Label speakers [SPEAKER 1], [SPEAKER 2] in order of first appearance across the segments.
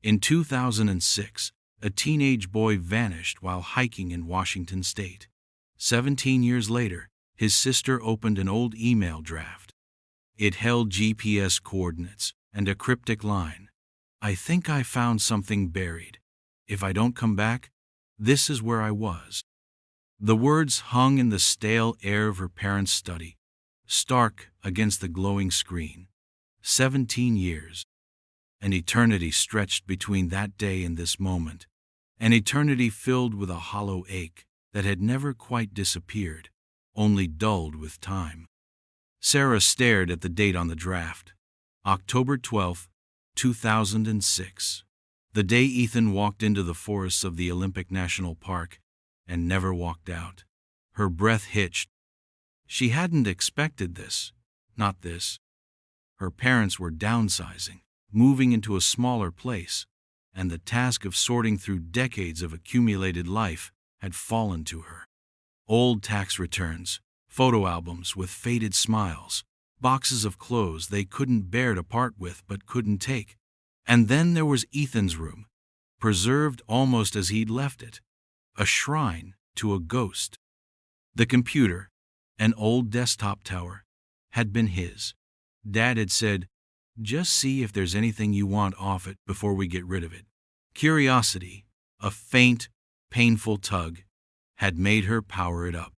[SPEAKER 1] In 2006, a teenage boy vanished while hiking in Washington state. 17 years later, his sister opened an old email draft. It held GPS coordinates and a cryptic line. "I think I found something buried. If I don't come back, this is where I was." The words hung in the stale air of her parents' study, stark against the glowing screen. 17 years. An eternity stretched between that day and this moment. An eternity filled with a hollow ache that had never quite disappeared, only dulled with time. Sarah stared at the date on the draft. October 12, 2006. The day Ethan walked into the forests of the Olympic National Park and never walked out. Her breath hitched. She hadn't expected this. Not this. Her parents were downsizing, moving into a smaller place, and the task of sorting through decades of accumulated life had fallen to her. Old tax returns, photo albums with faded smiles, boxes of clothes they couldn't bear to part with but couldn't take. And then there was Ethan's room, preserved almost as he'd left it, a shrine to a ghost. The computer, an old desktop tower, had been his. Dad had said, "Just see if there's anything you want off it before we get rid of it." Curiosity, a faint, painful tug, had made her power it up.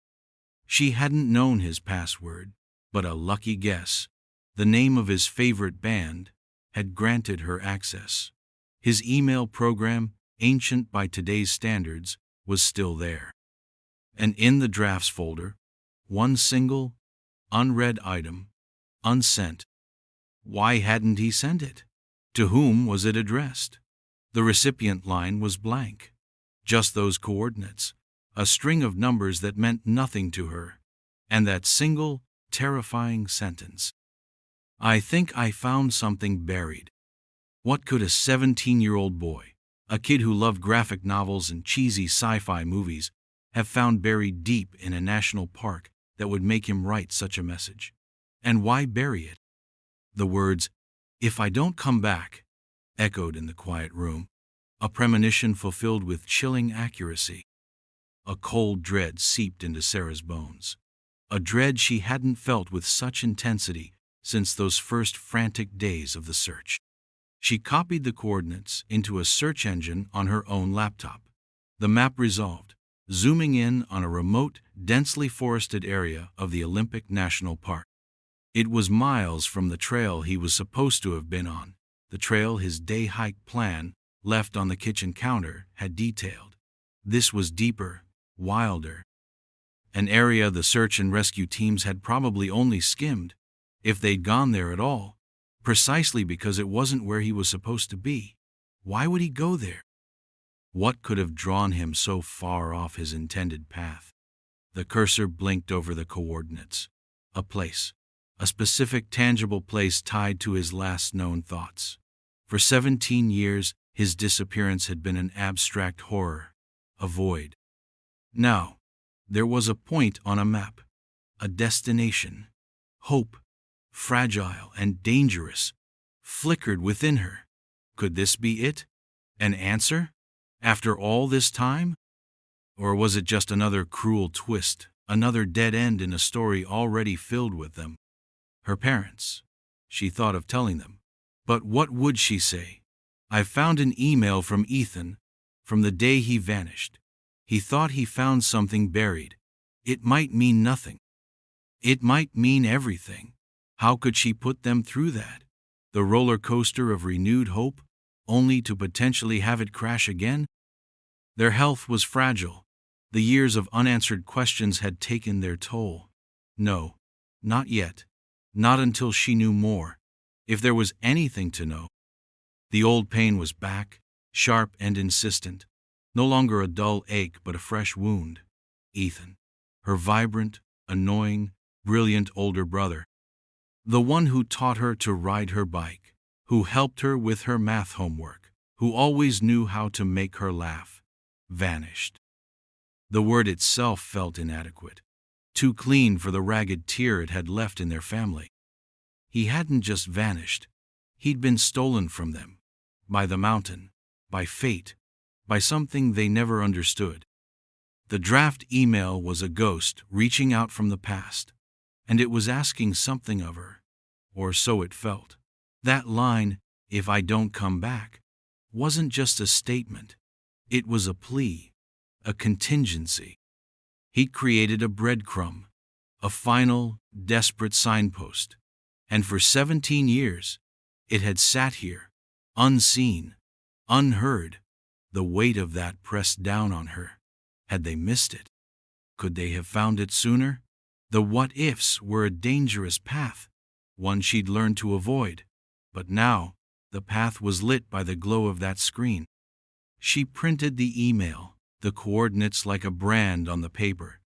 [SPEAKER 1] She hadn't known his password, but a lucky guess, the name of his favorite band, had granted her access. His email program, ancient by today's standards, was still there. And in the drafts folder, one single, unread item, unsent. Why hadn't he sent it? To whom was it addressed? The recipient line was blank. Just those coordinates, a string of numbers that meant nothing to her, and that single, terrifying sentence. "I think I found something buried." What could a 17-year-old boy, a kid who loved graphic novels and cheesy sci-fi movies, have found buried deep in a national park that would make him write such a message? And why bury it? The words, "If I don't come back," echoed in the quiet room, a premonition fulfilled with chilling accuracy. A cold dread seeped into Sarah's bones, a dread she hadn't felt with such intensity since those first frantic days of the search. She copied the coordinates into a search engine on her own laptop. The map resolved, zooming in on a remote, densely forested area of the Olympic National Park. It was miles from the trail he was supposed to have been on, the trail his day hike plan, left on the kitchen counter, had detailed. This was deeper, wilder. An area the search and rescue teams had probably only skimmed, if they'd gone there at all, precisely because it wasn't where he was supposed to be. Why would he go there? What could have drawn him so far off his intended path? The cursor blinked over the coordinates. A place. A specific, tangible place tied to his last known thoughts. For 17 years, his disappearance had been an abstract horror, a void. Now, there was a point on a map, a destination. Hope, fragile and dangerous, flickered within her. Could this be it? An answer? After all this time? Or was it just another cruel twist, another dead end in a story already filled with them? Her parents. She thought of telling them. But what would she say? "I found an email from Ethan, from the day he vanished. He thought he found something buried. It might mean nothing. It might mean everything." How could she put them through that? The roller coaster of renewed hope, only to potentially have it crash again? Their health was fragile. The years of unanswered questions had taken their toll. No, not yet. Not until she knew more. If there was anything to know. The old pain was back, sharp and insistent. No longer a dull ache, but a fresh wound. Ethan. Her vibrant, annoying, brilliant older brother. The one who taught her to ride her bike, who helped her with her math homework, who always knew how to make her laugh, vanished. The word itself felt inadequate, too clean for the ragged tear it had left in their family. He hadn't just vanished, he'd been stolen from them, by the mountain, by fate, by something they never understood. The draft email was a ghost reaching out from the past, and it was asking something of her, or so it felt. That line, "If I don't come back," wasn't just a statement. It was a plea, a contingency. He created a breadcrumb, a final, desperate signpost, and for 17 years, it had sat here, unseen, unheard, the weight of that pressed down on her. Had they missed it? Could they have found it sooner? The what-ifs were a dangerous path, one she'd learned to avoid, but now the path was lit by the glow of that screen. She printed the email, the coordinates like a brand on the paper.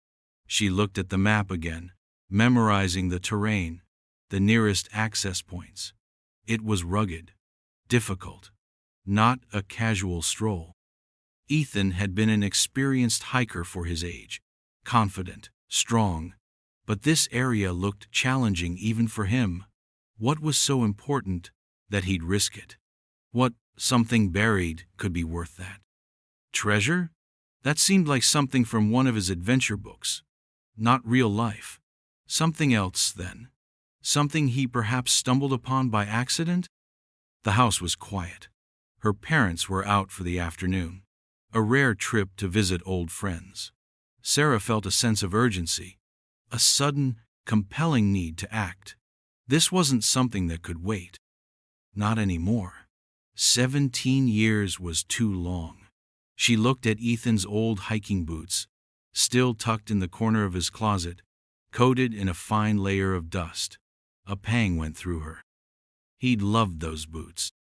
[SPEAKER 1] She looked at the map again, memorizing the terrain, the nearest access points. It was rugged, difficult, not a casual stroll. Ethan had been an experienced hiker for his age, confident, strong, but this area looked challenging even for him. What was so important that he'd risk it? What, something buried, could be worth that? Treasure? That seemed like something from one of his adventure books. Not real life. Something else, then. Something he perhaps stumbled upon by accident? The house was quiet. Her parents were out for the afternoon, a rare trip to visit old friends. Sarah felt a sense of urgency, a sudden, compelling need to act. This wasn't something that could wait. Not anymore. 17 years was too long. She looked at Ethan's old hiking boots, still tucked in the corner of his closet, coated in a fine layer of dust. A pang went through her. He'd loved those boots.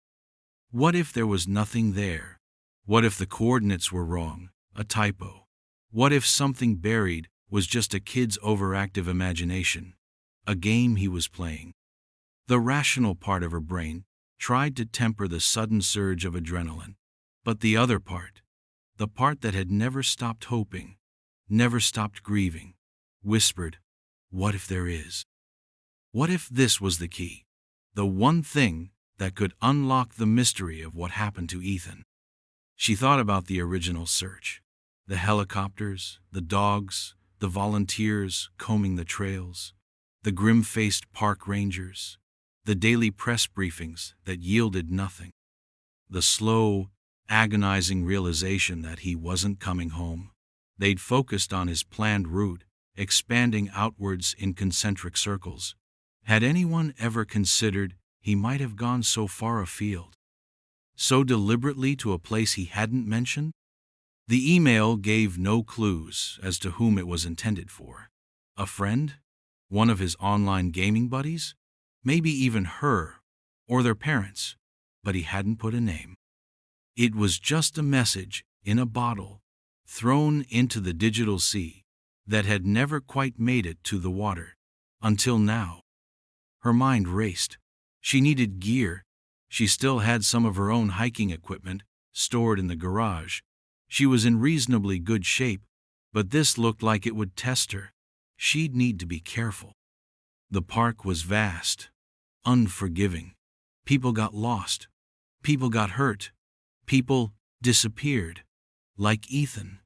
[SPEAKER 1] What if there was nothing there? What if the coordinates were wrong, a typo? What if something buried was just a kid's overactive imagination, a game he was playing? The rational part of her brain tried to temper the sudden surge of adrenaline, but the other part, the part that had never stopped hoping, never stopped grieving, whispered, "What if there is? What if this was the key, the one thing that could unlock the mystery of what happened to Ethan?" She thought about the original search, the helicopters, the dogs, the volunteers combing the trails, the grim-faced park rangers, the daily press briefings that yielded nothing, the slow, agonizing realization that he wasn't coming home. They'd focused on his planned route, expanding outwards in concentric circles. Had anyone ever considered he might have gone so far afield, so deliberately to a place he hadn't mentioned? The email gave no clues as to whom it was intended for. A friend? One of his online gaming buddies? Maybe even her, or their parents, but he hadn't put a name. It was just a message in a bottle, thrown into the digital sea, that had never quite made it to the water, until now. Her mind raced. She needed gear. She still had some of her own hiking equipment stored in the garage. She was in reasonably good shape, but this looked like it would test her. She'd need to be careful. The park was vast, unforgiving. People got lost. People got hurt. People disappeared. Like Ethan.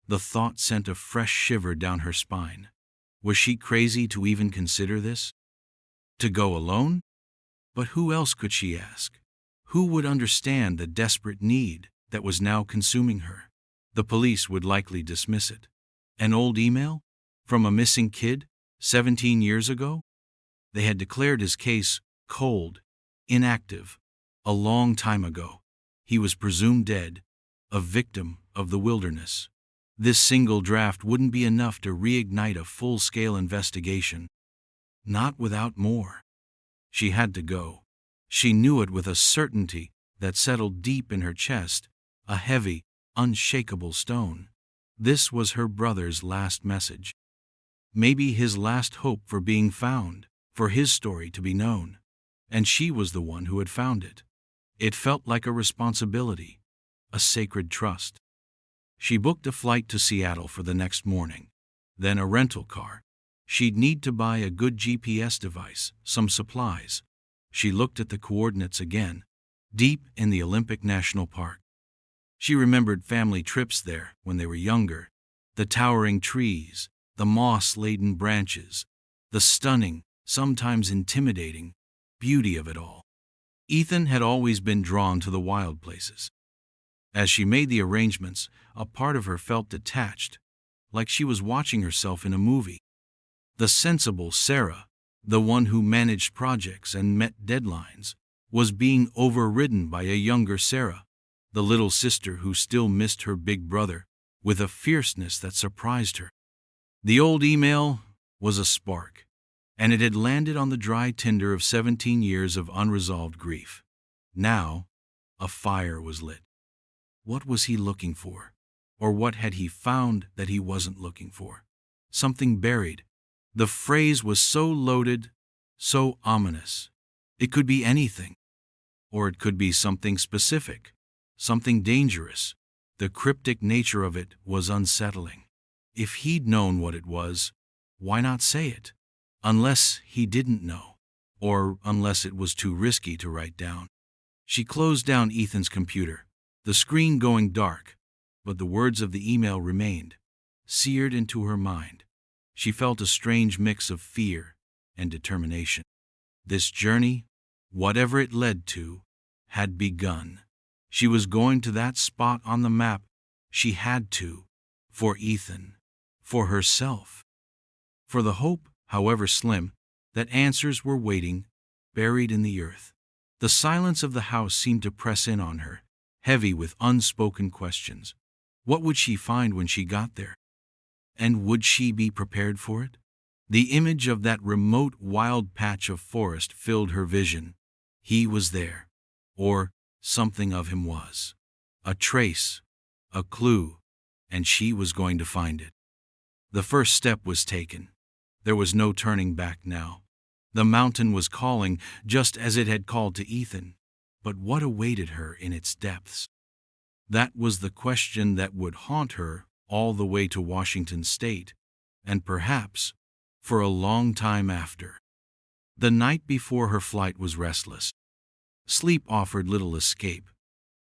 [SPEAKER 1] The thought sent a fresh shiver down her spine. Was she crazy to even consider this? To go alone? But who else could she ask? Who would understand the desperate need that was now consuming her? The police would likely dismiss it. An old email? From a missing kid? 17 years ago? They had declared his case cold, inactive. A long time ago. He was presumed dead, a victim of the wilderness. This single draft wouldn't be enough to reignite a full-scale investigation. Not without more. She had to go. She knew it with a certainty that settled deep in her chest, a heavy, unshakable stone. This was her brother's last message. Maybe his last hope for being found, for his story to be known. And she was the one who had found it. It felt like a responsibility, a sacred trust. She booked a flight to Seattle for the next morning, then a rental car. She'd need to buy a good GPS device, some supplies. She looked at the coordinates again, deep in the Olympic National Park. She remembered family trips there when they were younger, the towering trees, the moss-laden branches, the stunning, sometimes intimidating, beauty of it all. Ethan had always been drawn to the wild places. As she made the arrangements, a part of her felt detached, like she was watching herself in a movie. The sensible Sarah, the one who managed projects and met deadlines, was being overridden by a younger Sarah, the little sister who still missed her big brother, with a fierceness that surprised her. The old email was a spark, and it had landed on the dry tinder of 17 years of unresolved grief. Now, a fire was lit. What was he looking for? Or what had he found that he wasn't looking for? Something buried. The phrase was so loaded, so ominous. It could be anything. Or it could be something specific, something dangerous. The cryptic nature of it was unsettling. If he'd known what it was, why not say it? Unless he didn't know, or unless it was too risky to write down. She closed down Ethan's computer, the screen going dark, but the words of the email remained, seared into her mind. She felt a strange mix of fear and determination. This journey, whatever it led to, had begun. She was going to that spot on the map. She had to, for Ethan, for herself, for the hope, however slim, that answers were waiting, buried in the earth. The silence of the house seemed to press in on her, heavy with unspoken questions. What would she find when she got there? And would she be prepared for it? The image of that remote, wild patch of forest filled her vision. He was there, or something of him was. A trace, a clue, and she was going to find it. The first step was taken. There was no turning back now. The mountain was calling, just as it had called to Ethan. But what awaited her in its depths? That was the question that would haunt her all the way to Washington State, and perhaps for a long time after. The night before her flight was restless. Sleep offered little escape,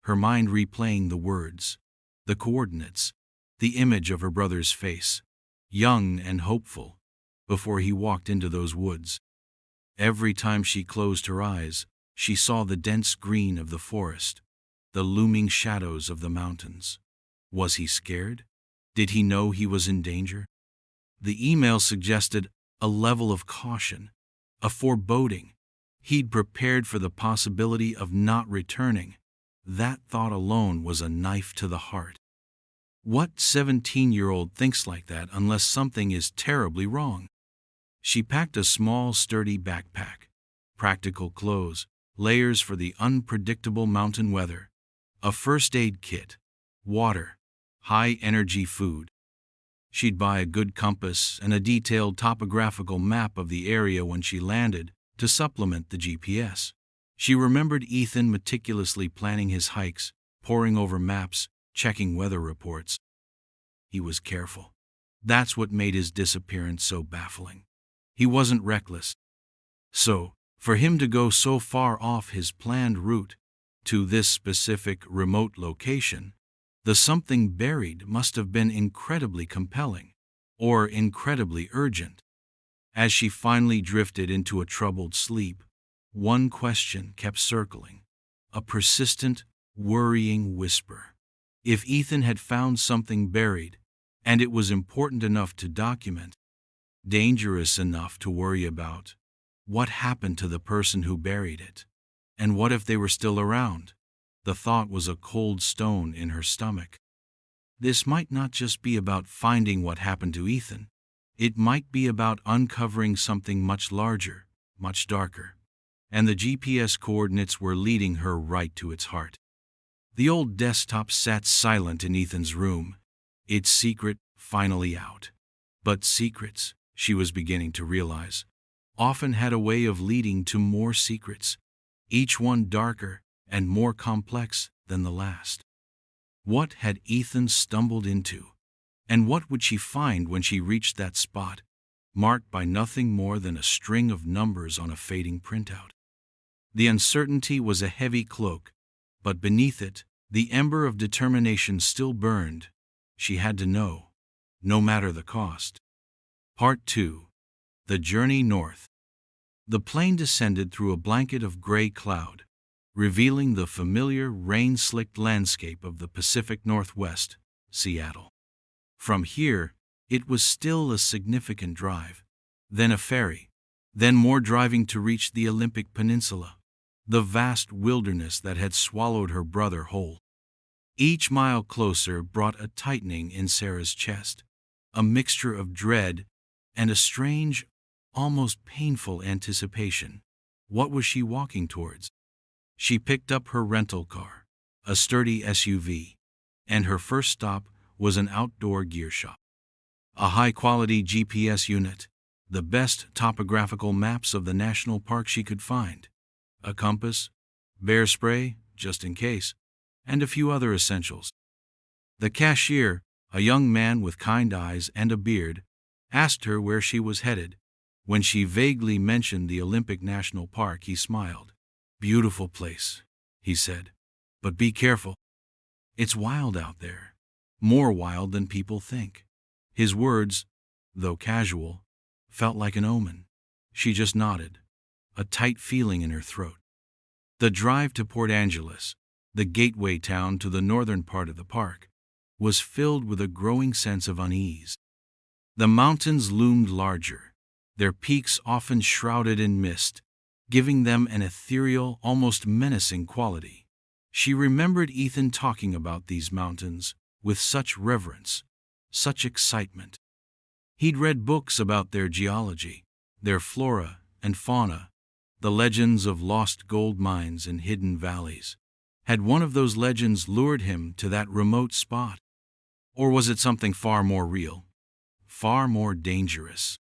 [SPEAKER 1] her mind replaying the words, the coordinates, the image of her brother's face, young and hopeful, before he walked into those woods. Every time she closed her eyes, she saw the dense green of the forest, the looming shadows of the mountains. Was he scared? Did he know he was in danger? The email suggested a level of caution, a foreboding. He'd prepared for the possibility of not returning. That thought alone was a knife to the heart. What 17-year-old thinks like that unless something is terribly wrong? She packed a small, sturdy backpack, practical clothes, layers for the unpredictable mountain weather, a first aid kit, water, high-energy food. She'd buy a good compass and a detailed topographical map of the area when she landed to supplement the GPS. She remembered Ethan meticulously planning his hikes, poring over maps, checking weather reports. He was careful. That's what made his disappearance so baffling. He wasn't reckless. So, for him to go so far off his planned route to this specific remote location, the something buried must have been incredibly compelling, or incredibly urgent. As she finally drifted into a troubled sleep, one question kept circling, a persistent, worrying whisper. If Ethan had found something buried, and it was important enough to document, dangerous enough to worry about, what happened to the person who buried it? And what if they were still around? The thought was a cold stone in her stomach. This might not just be about finding what happened to Ethan. It might be about uncovering something much larger, much darker. And the GPS coordinates were leading her right to its heart. The old desktop sat silent in Ethan's room, its secret finally out. But secrets, she was beginning to realize, often had a way of leading to more secrets, each one darker and more complex than the last. What had Ethan stumbled into? And what would she find when she reached that spot, marked by nothing more than a string of numbers on a fading printout? The uncertainty was a heavy cloak, but beneath it, The ember of determination still burned. She had to know, no matter the cost. Part 2. The Journey North. The plane descended through a blanket of gray cloud, revealing the familiar rain-slicked landscape of the Pacific Northwest, Seattle. From here, it was still a significant drive, then a ferry, then more driving to reach the Olympic Peninsula, the vast wilderness that had swallowed her brother whole. Each mile closer brought a tightening in Sarah's chest, a mixture of dread and a strange, almost painful anticipation. What was she walking towards? She picked up her rental car, a sturdy SUV, and her first stop was an outdoor gear shop. A high-quality GPS unit, the best topographical maps of the national park she could find, a compass, bear spray, just in case, and a few other essentials. The cashier, a young man with kind eyes and a beard, asked her where she was headed. When she vaguely mentioned the Olympic National Park, he smiled. "Beautiful place," he said, "but be careful. It's wild out there, more wild than people think." His words, though casual, felt like an omen. She just nodded, a tight feeling in her throat. The drive to Port Angeles, the gateway town to the northern part of the park, was filled with a growing sense of unease. The mountains loomed larger, their peaks often shrouded in mist, giving them an ethereal, almost menacing quality. She remembered Ethan talking about these mountains with such reverence, such excitement. He'd read books about their geology, their flora and fauna, the legends of lost gold mines and hidden valleys. Had one of those legends lured him to that remote spot? Or was it something far more real, far more dangerous?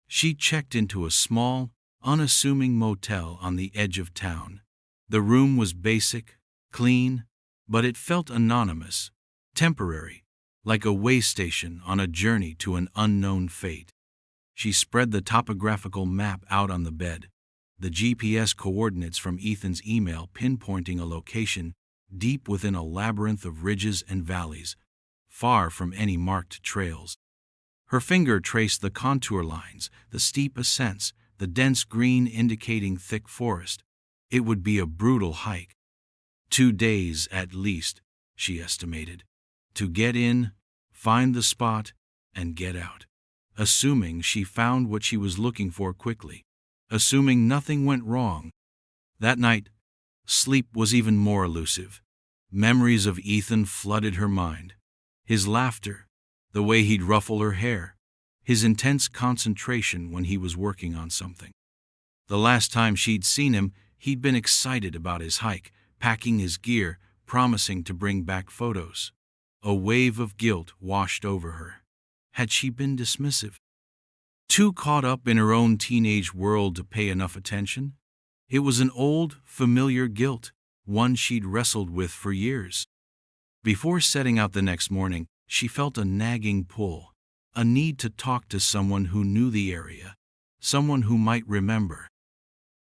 [SPEAKER 1] She checked into a small, unassuming motel on the edge of town. The room was basic, clean, but it felt anonymous, temporary, like a way station on a journey to an unknown fate. She spread the topographical map out on the bed, the GPS coordinates from Ethan's email pinpointing a location deep within a labyrinth of ridges and valleys, far from any marked trails. Her finger traced the contour lines, the steep ascents, the dense green indicating thick forest. It would be a brutal hike. 2 days at least, she estimated, to get in, find the spot, and get out. Assuming she found what she was looking for quickly. Assuming nothing went wrong. That night, sleep was even more elusive. Memories of Ethan flooded her mind. His laughter, the way he'd ruffle her hair, his intense concentration when he was working on something. The last time she'd seen him, he'd been excited about his hike, packing his gear, promising to bring back photos. A wave of guilt washed over her. Had she been dismissive? Too caught up in her own teenage world to pay enough attention? It was an old, familiar guilt, one she'd wrestled with for years. Before setting out the next morning, she felt a nagging pull, a need to talk to someone who knew the area, someone who might remember.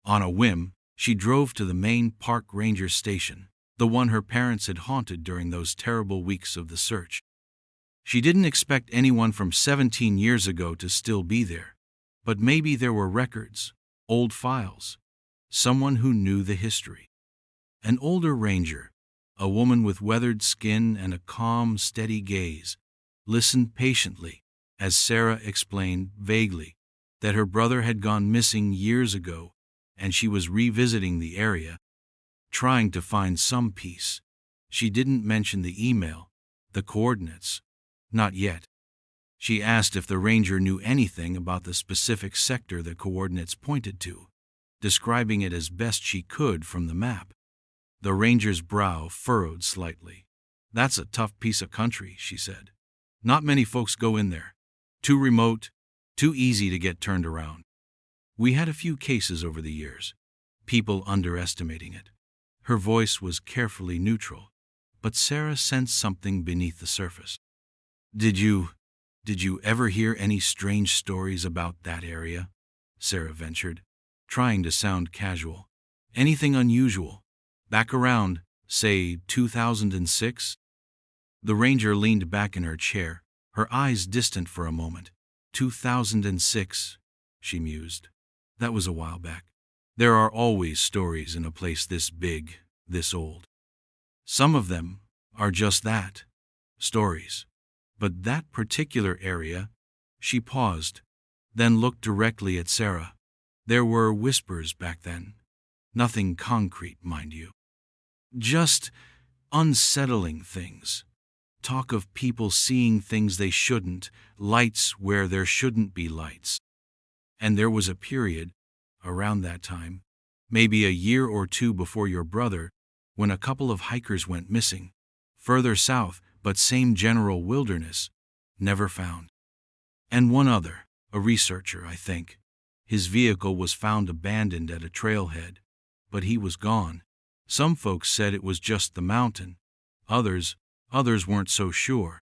[SPEAKER 1] On a whim, she drove to the main park ranger station, the one her parents had haunted during those terrible weeks of the search. She didn't expect anyone from 17 years ago to still be there, but maybe there were records, old files, someone who knew the history. An older ranger, a woman with weathered skin and a calm, steady gaze, listened patiently as Sarah explained vaguely that her brother had gone missing years ago and she was revisiting the area, trying to find some peace. She didn't mention the email, the coordinates. Not yet. She asked if the ranger knew anything about the specific sector the coordinates pointed to, describing it as best she could from the map. The ranger's brow furrowed slightly. "That's a tough piece of country," she said. "Not many folks go in there. Too remote, too easy to get turned around. We had a few cases over the years, people underestimating it." Her voice was carefully neutral, but Sarah sensed something beneath the surface. Did you ever hear any strange stories about that area?" Sarah ventured, trying to sound casual. "Anything unusual? Back around, Say 2006? The ranger leaned back in her chair, her eyes distant for a moment. 2006, she mused. That was a while back. There are always stories in a place this big, this old. Some of them are just that, stories. But that particular area, she paused, then looked directly at Sarah. There were whispers back then. Nothing concrete, mind you. Just unsettling things. Talk of people seeing things they shouldn't, lights where there shouldn't be lights. And there was a period, around that time, maybe a year or two before your brother, when a couple of hikers went missing. Further south, but same general wilderness, never found. And one other, a researcher, I think. His vehicle was found abandoned at a trailhead, but he was gone. Some folks said it was just the mountain. Others weren't so sure.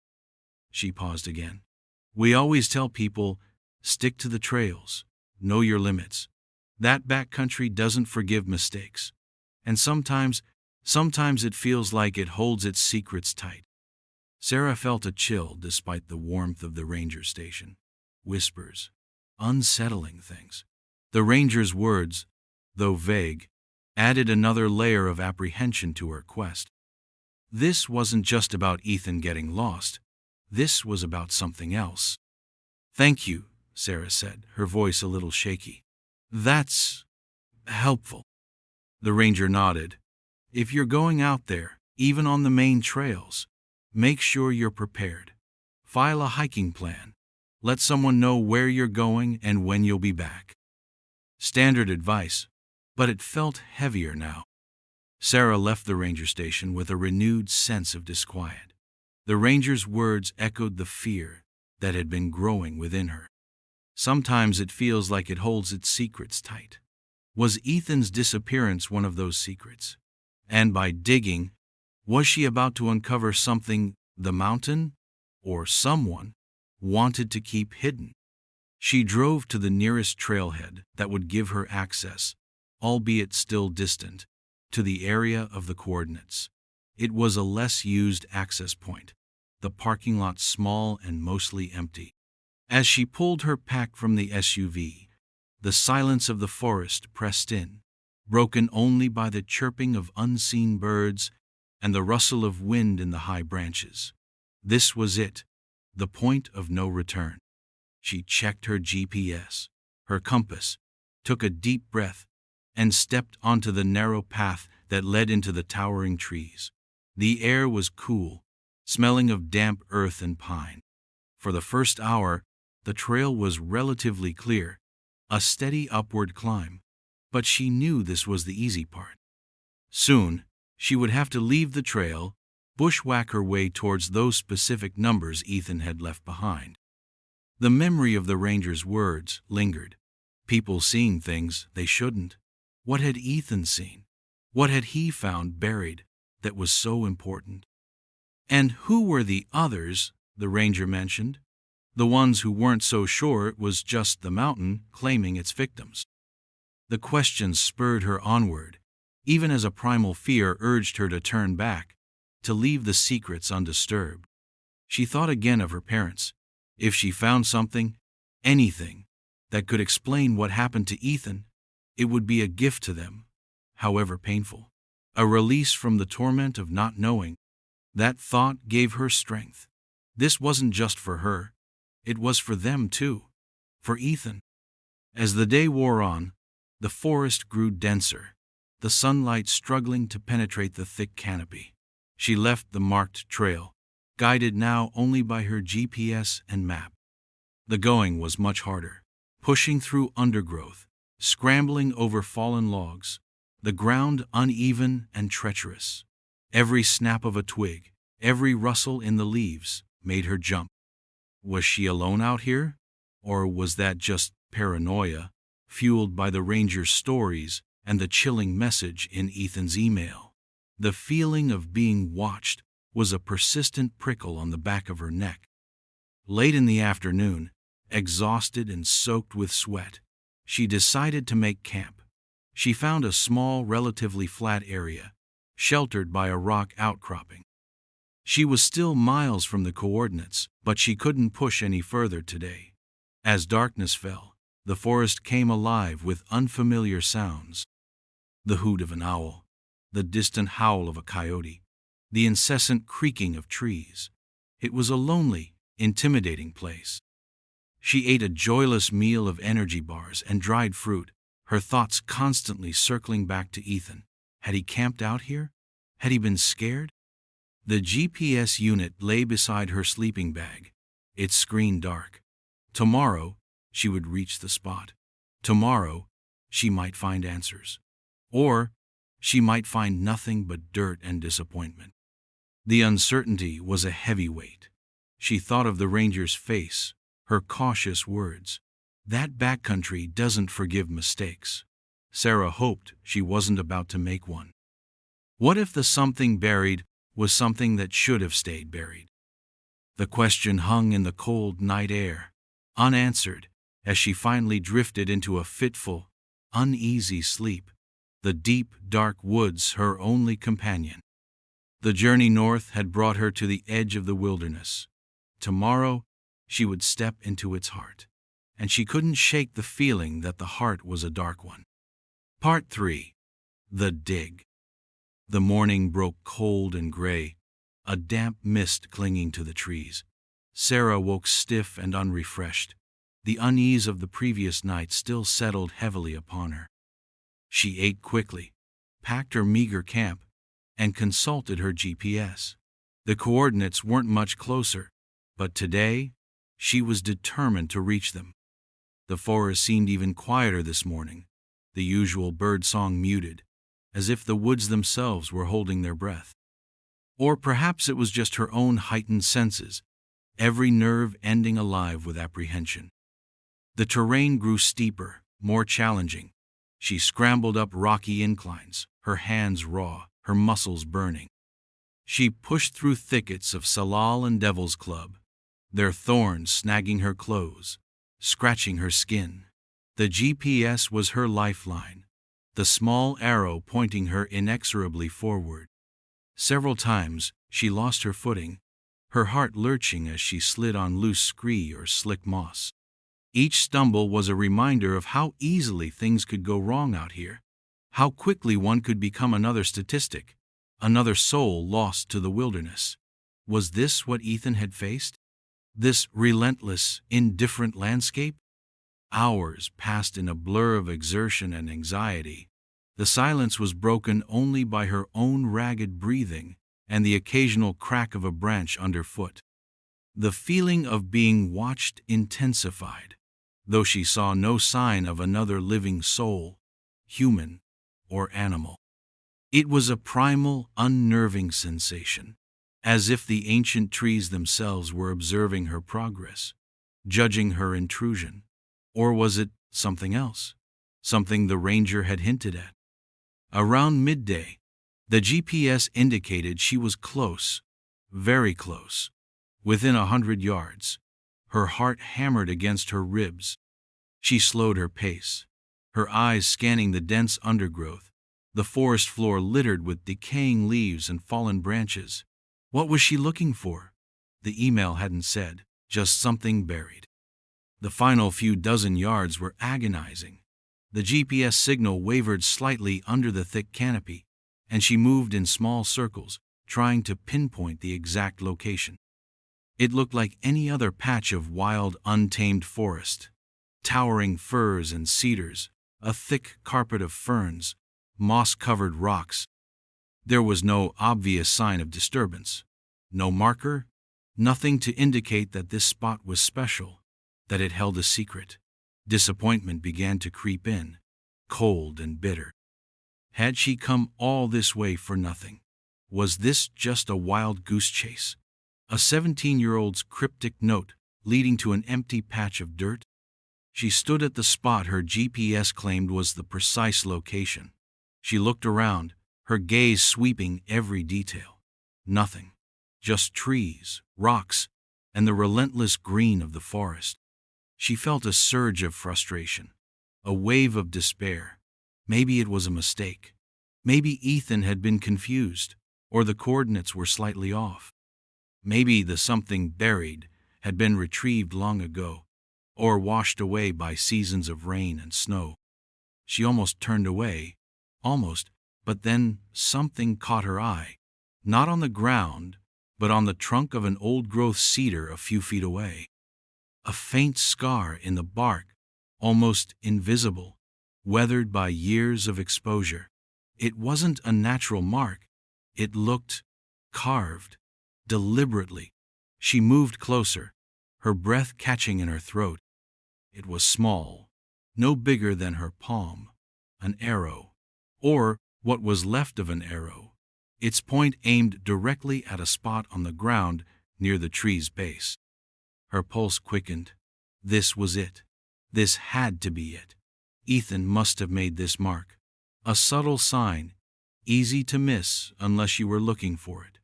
[SPEAKER 1] She paused again. We always tell people, stick to the trails, know your limits. That backcountry doesn't forgive mistakes. And sometimes it feels like it holds its secrets tight. Sarah felt a chill despite the warmth of the ranger station. Whispers. Unsettling things. The ranger's words, though vague, added another layer of apprehension to her quest. This wasn't just about Ethan getting lost. This was about something else. Thank you, Sarah said, her voice a little shaky. That's helpful. The ranger nodded. If you're going out there, even on the main trails, make sure you're prepared. File a hiking plan. Let someone know where you're going and when you'll be back. Standard advice, but it felt heavier now. Sarah left the ranger station with a renewed sense of disquiet. The ranger's words echoed the fear that had been growing within her. Sometimes it feels like it holds its secrets tight. Was Ethan's disappearance one of those secrets? And by digging, was she about to uncover something the mountain, or someone, wanted to keep hidden? She drove to the nearest trailhead that would give her access, albeit still distant, to the area of the coordinates. It was a less used access point, the parking lot small and mostly empty. As she pulled her pack from the SUV, the silence of the forest pressed in, broken only by the chirping of unseen birds and the rustle of wind in the high branches. This was it, the point of no return. She checked her GPS, her compass, took a deep breath, and stepped onto the narrow path that led into the towering trees. The air was cool, smelling of damp earth and pine. For the first hour, the trail was relatively clear, a steady upward climb, but she knew this was the easy part. Soon, she would have to leave the trail, bushwhack her way towards those specific numbers Ethan had left behind. The memory of the ranger's words lingered. People seeing things they shouldn't. What had Ethan seen? What had he found buried that was so important? And who were the others the ranger mentioned? The ones who weren't so sure it was just the mountain claiming its victims. The questions spurred her onward, even as a primal fear urged her to turn back, to leave the secrets undisturbed. She thought again of her parents. If she found something, anything, that could explain what happened to Ethan, it would be a gift to them, however painful. A release from the torment of not knowing. That thought gave her strength. This wasn't just for her. It was for them too. For Ethan. As the day wore on, the forest grew denser, the sunlight struggling to penetrate the thick canopy. She left the marked trail, guided now only by her GPS and map. The going was much harder, pushing through undergrowth, scrambling over fallen logs, the ground uneven and treacherous. Every snap of a twig, every rustle in the leaves, made her jump. Was she alone out here? Or was that just paranoia, fueled by the ranger's stories and the chilling message in Ethan's email? The feeling of being watched was a persistent prickle on the back of her neck. Late in the afternoon, exhausted and soaked with sweat, she decided to make camp. She found a small, relatively flat area, sheltered by a rock outcropping. She was still miles from the coordinates, but she couldn't push any further today. As darkness fell, the forest came alive with unfamiliar sounds. The hoot of an owl, the distant howl of a coyote, the incessant creaking of trees. It was a lonely, intimidating place. She ate a joyless meal of energy bars and dried fruit, her thoughts constantly circling back to Ethan. Had he camped out here? Had he been scared? The GPS unit lay beside her sleeping bag, its screen dark. Tomorrow, she would reach the spot. Tomorrow, she might find answers. Or, she might find nothing but dirt and disappointment. The uncertainty was a heavy weight. She thought of the ranger's face, her cautious words. That backcountry doesn't forgive mistakes. Sarah hoped she wasn't about to make one. What if the something buried was something that should have stayed buried? The question hung in the cold night air, unanswered, as she finally drifted into a fitful, uneasy sleep, the deep, dark woods her only companion. The journey north had brought her to the edge of the wilderness. Tomorrow, she would step into its heart, and she couldn't shake the feeling that the heart was a dark one. Part 3. The Dig. The morning broke cold and gray, a damp mist clinging to the trees. Sarah woke stiff and unrefreshed. The unease of the previous night still settled heavily upon her. She ate quickly, packed her meager camp, and consulted her GPS. The coordinates weren't much closer, but today, she was determined to reach them. The forest seemed even quieter this morning, the usual bird song muted, as if the woods themselves were holding their breath. Or perhaps it was just her own heightened senses, every nerve ending alive with apprehension. The terrain grew steeper, more challenging. She scrambled up rocky inclines, her hands raw, her muscles burning. She pushed through thickets of salal and devil's club, their thorns snagging her clothes, scratching her skin. The GPS was her lifeline, the small arrow pointing her inexorably forward. Several times she lost her footing, her heart lurching as she slid on loose scree or slick moss. Each stumble was a reminder of how easily things could go wrong out here, how quickly one could become another statistic, another soul lost to the wilderness. Was this what Ethan had faced? This relentless, indifferent landscape? Hours passed in a blur of exertion and anxiety. The silence was broken only by her own ragged breathing and the occasional crack of a branch underfoot. The feeling of being watched intensified, though she saw no sign of another living soul, human or animal. It was a primal, unnerving sensation, as if the ancient trees themselves were observing her progress, judging her intrusion. Or was it something else, something the ranger had hinted at? Around midday, the GPS indicated she was close, very close, within 100 yards. Her heart hammered against her ribs. She slowed her pace, her eyes scanning the dense undergrowth, the forest floor littered with decaying leaves and fallen branches. What was she looking for? The email hadn't said, just something buried. The final few dozen yards were agonizing. The GPS signal wavered slightly under the thick canopy, and she moved in small circles, trying to pinpoint the exact location. It looked like any other patch of wild, untamed forest. Towering firs and cedars, a thick carpet of ferns, moss-covered rocks. There was no obvious sign of disturbance, no marker, nothing to indicate that this spot was special, that it held a secret. Disappointment began to creep in, cold and bitter. Had she come all this way for nothing? Was this just a wild goose chase? A 17-year-old's cryptic note leading to an empty patch of dirt? She stood at the spot her GPS claimed was the precise location. She looked around, her gaze sweeping every detail. Nothing. Just trees, rocks, and the relentless green of the forest. She felt a surge of frustration, a wave of despair. Maybe it was a mistake. Maybe Ethan had been confused, or the coordinates were slightly off. Maybe the something buried had been retrieved long ago, or washed away by seasons of rain and snow. She almost turned away, but then something caught her eye, not on the ground, but on the trunk of an old-growth cedar a few feet away. A faint scar in the bark, almost invisible, weathered by years of exposure. It wasn't a natural mark. It looked carved, deliberately. She moved closer, her breath catching in her throat. It was small, no bigger than her palm. An arrow, or what was left of an arrow, its point aimed directly at a spot on the ground near the tree's base. Her pulse quickened. This was it. This had to be it. Ethan must have made this mark. A subtle sign, easy to miss unless you were looking for it.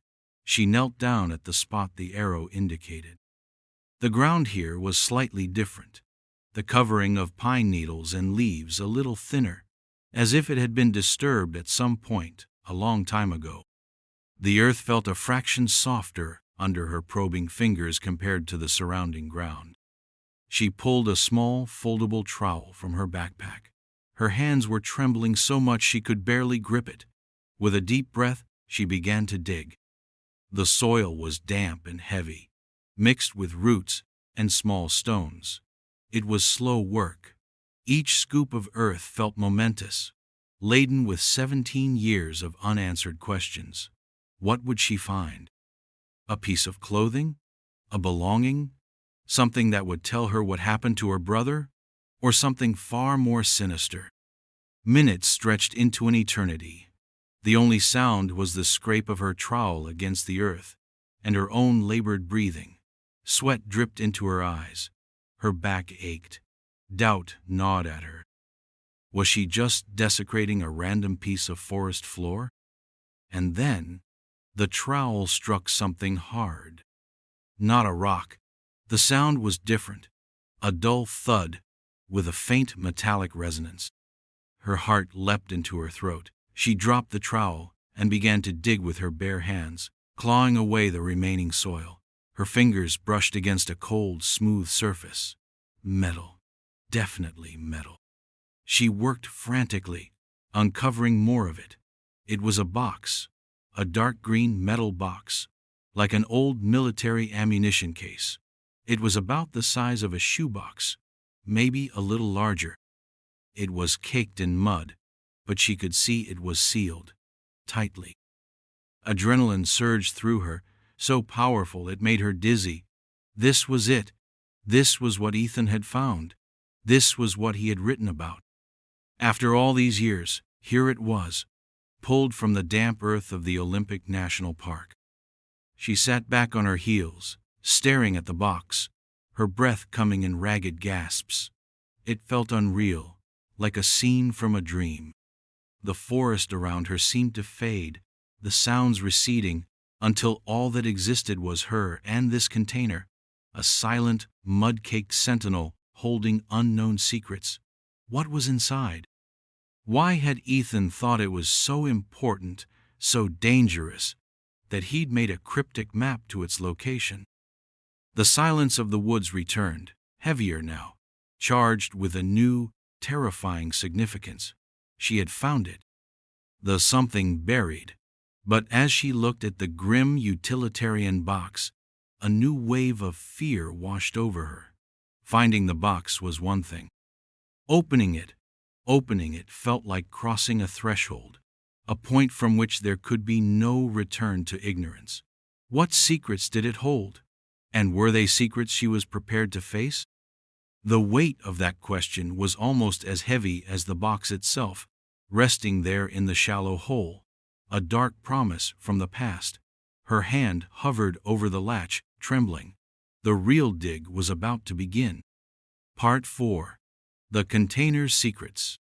[SPEAKER 1] She knelt down at the spot the arrow indicated. The ground here was slightly different, the covering of pine needles and leaves a little thinner, as if it had been disturbed at some point a long time ago. The earth felt a fraction softer under her probing fingers compared to the surrounding ground. She pulled a small, foldable trowel from her backpack. Her hands were trembling so much she could barely grip it. With a deep breath, she began to dig. The soil was damp and heavy, mixed with roots and small stones. It was slow work. Each scoop of earth felt momentous, laden with 17 years of unanswered questions. What would she find? A piece of clothing? A belonging? Something that would tell her what happened to her brother? Or something far more sinister? Minutes stretched into an eternity. The only sound was the scrape of her trowel against the earth, and her own labored breathing. Sweat dripped into her eyes. Her back ached. Doubt gnawed at her. Was she just desecrating a random piece of forest floor? And then, the trowel struck something hard. Not a rock. The sound was different. A dull thud, with a faint metallic resonance. Her heart leapt into her throat. She dropped the trowel and began to dig with her bare hands, clawing away the remaining soil. Her fingers brushed against a cold, smooth surface. Metal. Definitely metal. She worked frantically, uncovering more of it. It was a box, a dark green metal box, like an old military ammunition case. It was about the size of a shoebox, maybe a little larger. It was caked in mud, but she could see it was sealed tightly. Adrenaline surged through her, so powerful it made her dizzy. This was it. This was what Ethan had found. This was what he had written about. After all these years, here it was, pulled from the damp earth of the Olympic National Park. She sat back on her heels, staring at the box, her breath coming in ragged gasps. It felt unreal, like a scene from a dream. The forest around her seemed to fade, the sounds receding, until all that existed was her and this container, a silent, mud-caked sentinel holding unknown secrets. What was inside? Why had Ethan thought it was so important, so dangerous, that he'd made a cryptic map to its location? The silence of the woods returned, heavier now, charged with a new, terrifying significance. She had found it. The something buried. But as she looked at the grim utilitarian box, a new wave of fear washed over her. Finding the box was one thing. Opening it felt like crossing a threshold, a point from which there could be no return to ignorance. What secrets did it hold? And were they secrets she was prepared to face? The weight of that question was almost as heavy as the box itself, resting there in the shallow hole, a dark promise from the past. Her hand hovered over the latch, trembling. The real dig was about to begin. Part 4. The Container's Secrets.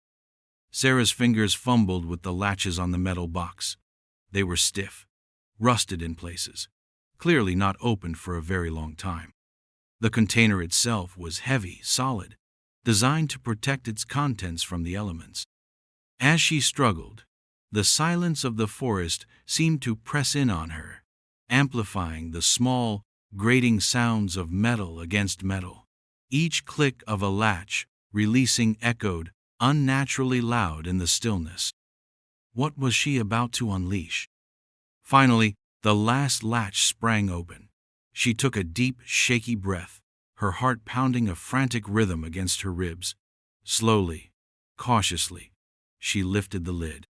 [SPEAKER 1] Sarah's fingers fumbled with the latches on the metal box. They were stiff, rusted in places, clearly not opened for a very long time. The container itself was heavy, solid, designed to protect its contents from the elements. As she struggled, The silence of the forest seemed to press in on her, amplifying the small, grating sounds of metal against metal. Each click of a latch, releasing, echoed, unnaturally loud in the stillness. What was she about to unleash? Finally, the last latch sprang open. She took a deep, shaky breath, her heart pounding a frantic rhythm against her ribs. Slowly, cautiously, she lifted the lid.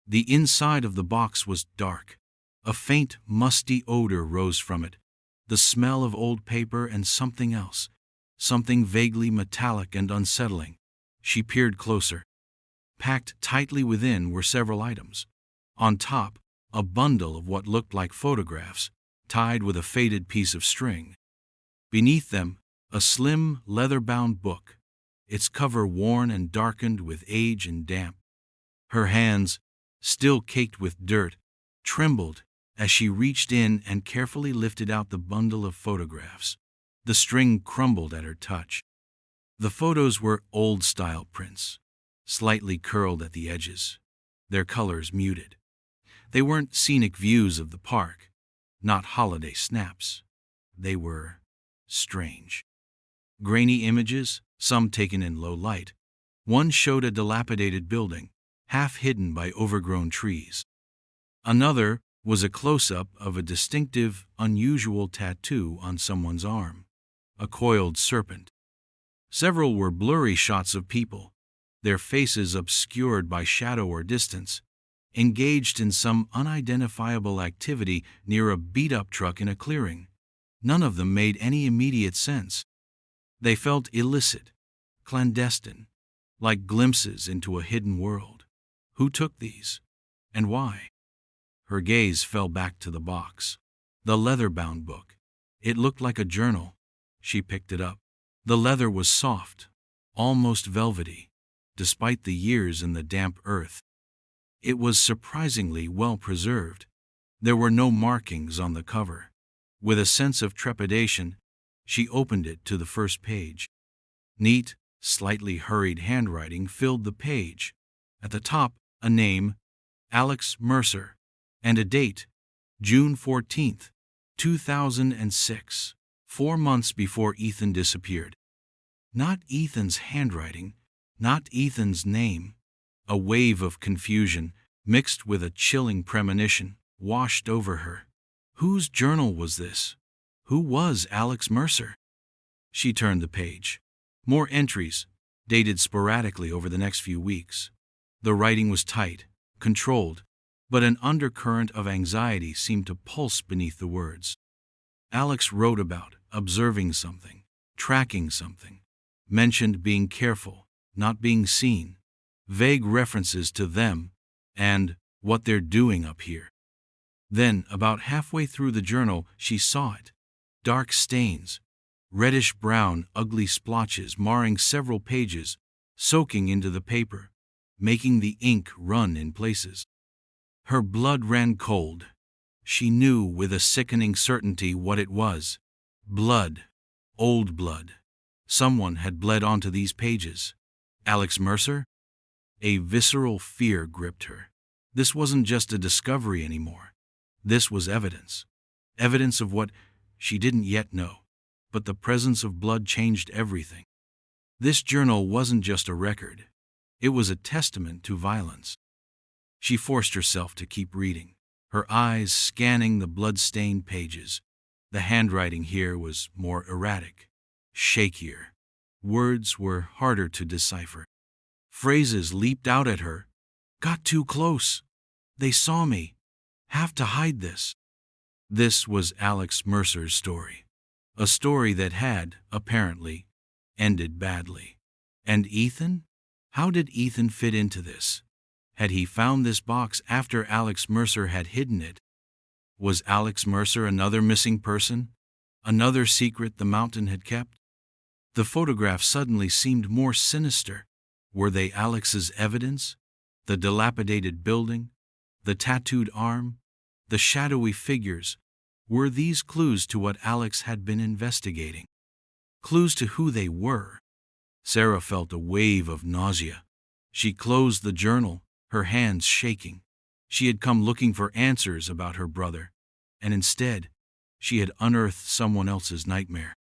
[SPEAKER 1] The inside of the box was dark. A faint, musty odor rose from it, the smell of old paper and something else, something vaguely metallic and unsettling. She peered closer. Packed tightly within were several items. On top, a bundle of what looked like photographs, tied with a faded piece of string. Beneath them, a slim, leather-bound book, its cover worn and darkened with age and damp. Her hands, still caked with dirt, trembled as she reached in and carefully lifted out the bundle of photographs. The string crumbled at her touch. The photos were old-style prints, slightly curled at the edges, their colors muted. They weren't scenic views of the park, not holiday snaps. They were strange. Grainy images, some taken in low light. One showed a dilapidated building, half hidden by overgrown trees. Another was a close-up of a distinctive, unusual tattoo on someone's arm, a coiled serpent. Several were blurry shots of people, their faces obscured by shadow or distance, engaged in some unidentifiable activity near a beat-up truck in a clearing. None of them made any immediate sense. They felt illicit, clandestine, like glimpses into a hidden world. Who took these? And why? Her gaze fell back to the box. The leather-bound book. It looked like a journal. She picked it up. The leather was soft, almost velvety, despite the years in the damp earth. It was surprisingly well preserved. There were no markings on the cover. With a sense of trepidation, she opened it to the first page. Neat, slightly hurried handwriting filled the page. At the top, a name, Alex Mercer, and a date, June 14th, 2006, 4 months before Ethan disappeared. Not Ethan's handwriting, not Ethan's name. A wave of confusion, mixed with a chilling premonition, washed over her. Whose journal was this? Who was Alex Mercer? She turned the page. More entries, dated sporadically over the next few weeks. The writing was tight, controlled, but an undercurrent of anxiety seemed to pulse beneath the words. Alex wrote about observing something, tracking something, mentioned being careful, not being seen, vague references to them and what they're doing up here. Then, about halfway through the journal, she saw it. Dark stains, reddish-brown, ugly splotches marring several pages, soaking into the paper, making the ink run in places. Her blood ran cold. She knew with a sickening certainty what it was. Blood. Old blood. Someone had bled onto these pages. Alex Mercer? A visceral fear gripped her. This wasn't just a discovery anymore. This was evidence. Evidence of what she didn't yet know. But the presence of blood changed everything. This journal wasn't just a record. It was a testament to violence. She forced herself to keep reading, her eyes scanning the blood-stained pages. The handwriting here was more erratic, shakier. Words were harder to decipher. Phrases leaped out at her. Got too close. They saw me. Have to hide this. This was Alex Mercer's story. A story that had, apparently, ended badly. And Ethan? How did Ethan fit into this? Had he found this box after Alex Mercer had hidden it? Was Alex Mercer another missing person? Another secret the mountain had kept? The photographs suddenly seemed more sinister. Were they Alex's evidence? The dilapidated building? The tattooed arm? The shadowy figures? Were these clues to what Alex had been investigating? Clues to who they were? Sarah felt a wave of nausea. She closed the journal, her hands shaking. She had come looking for answers about her brother, and instead, she had unearthed someone else's nightmare.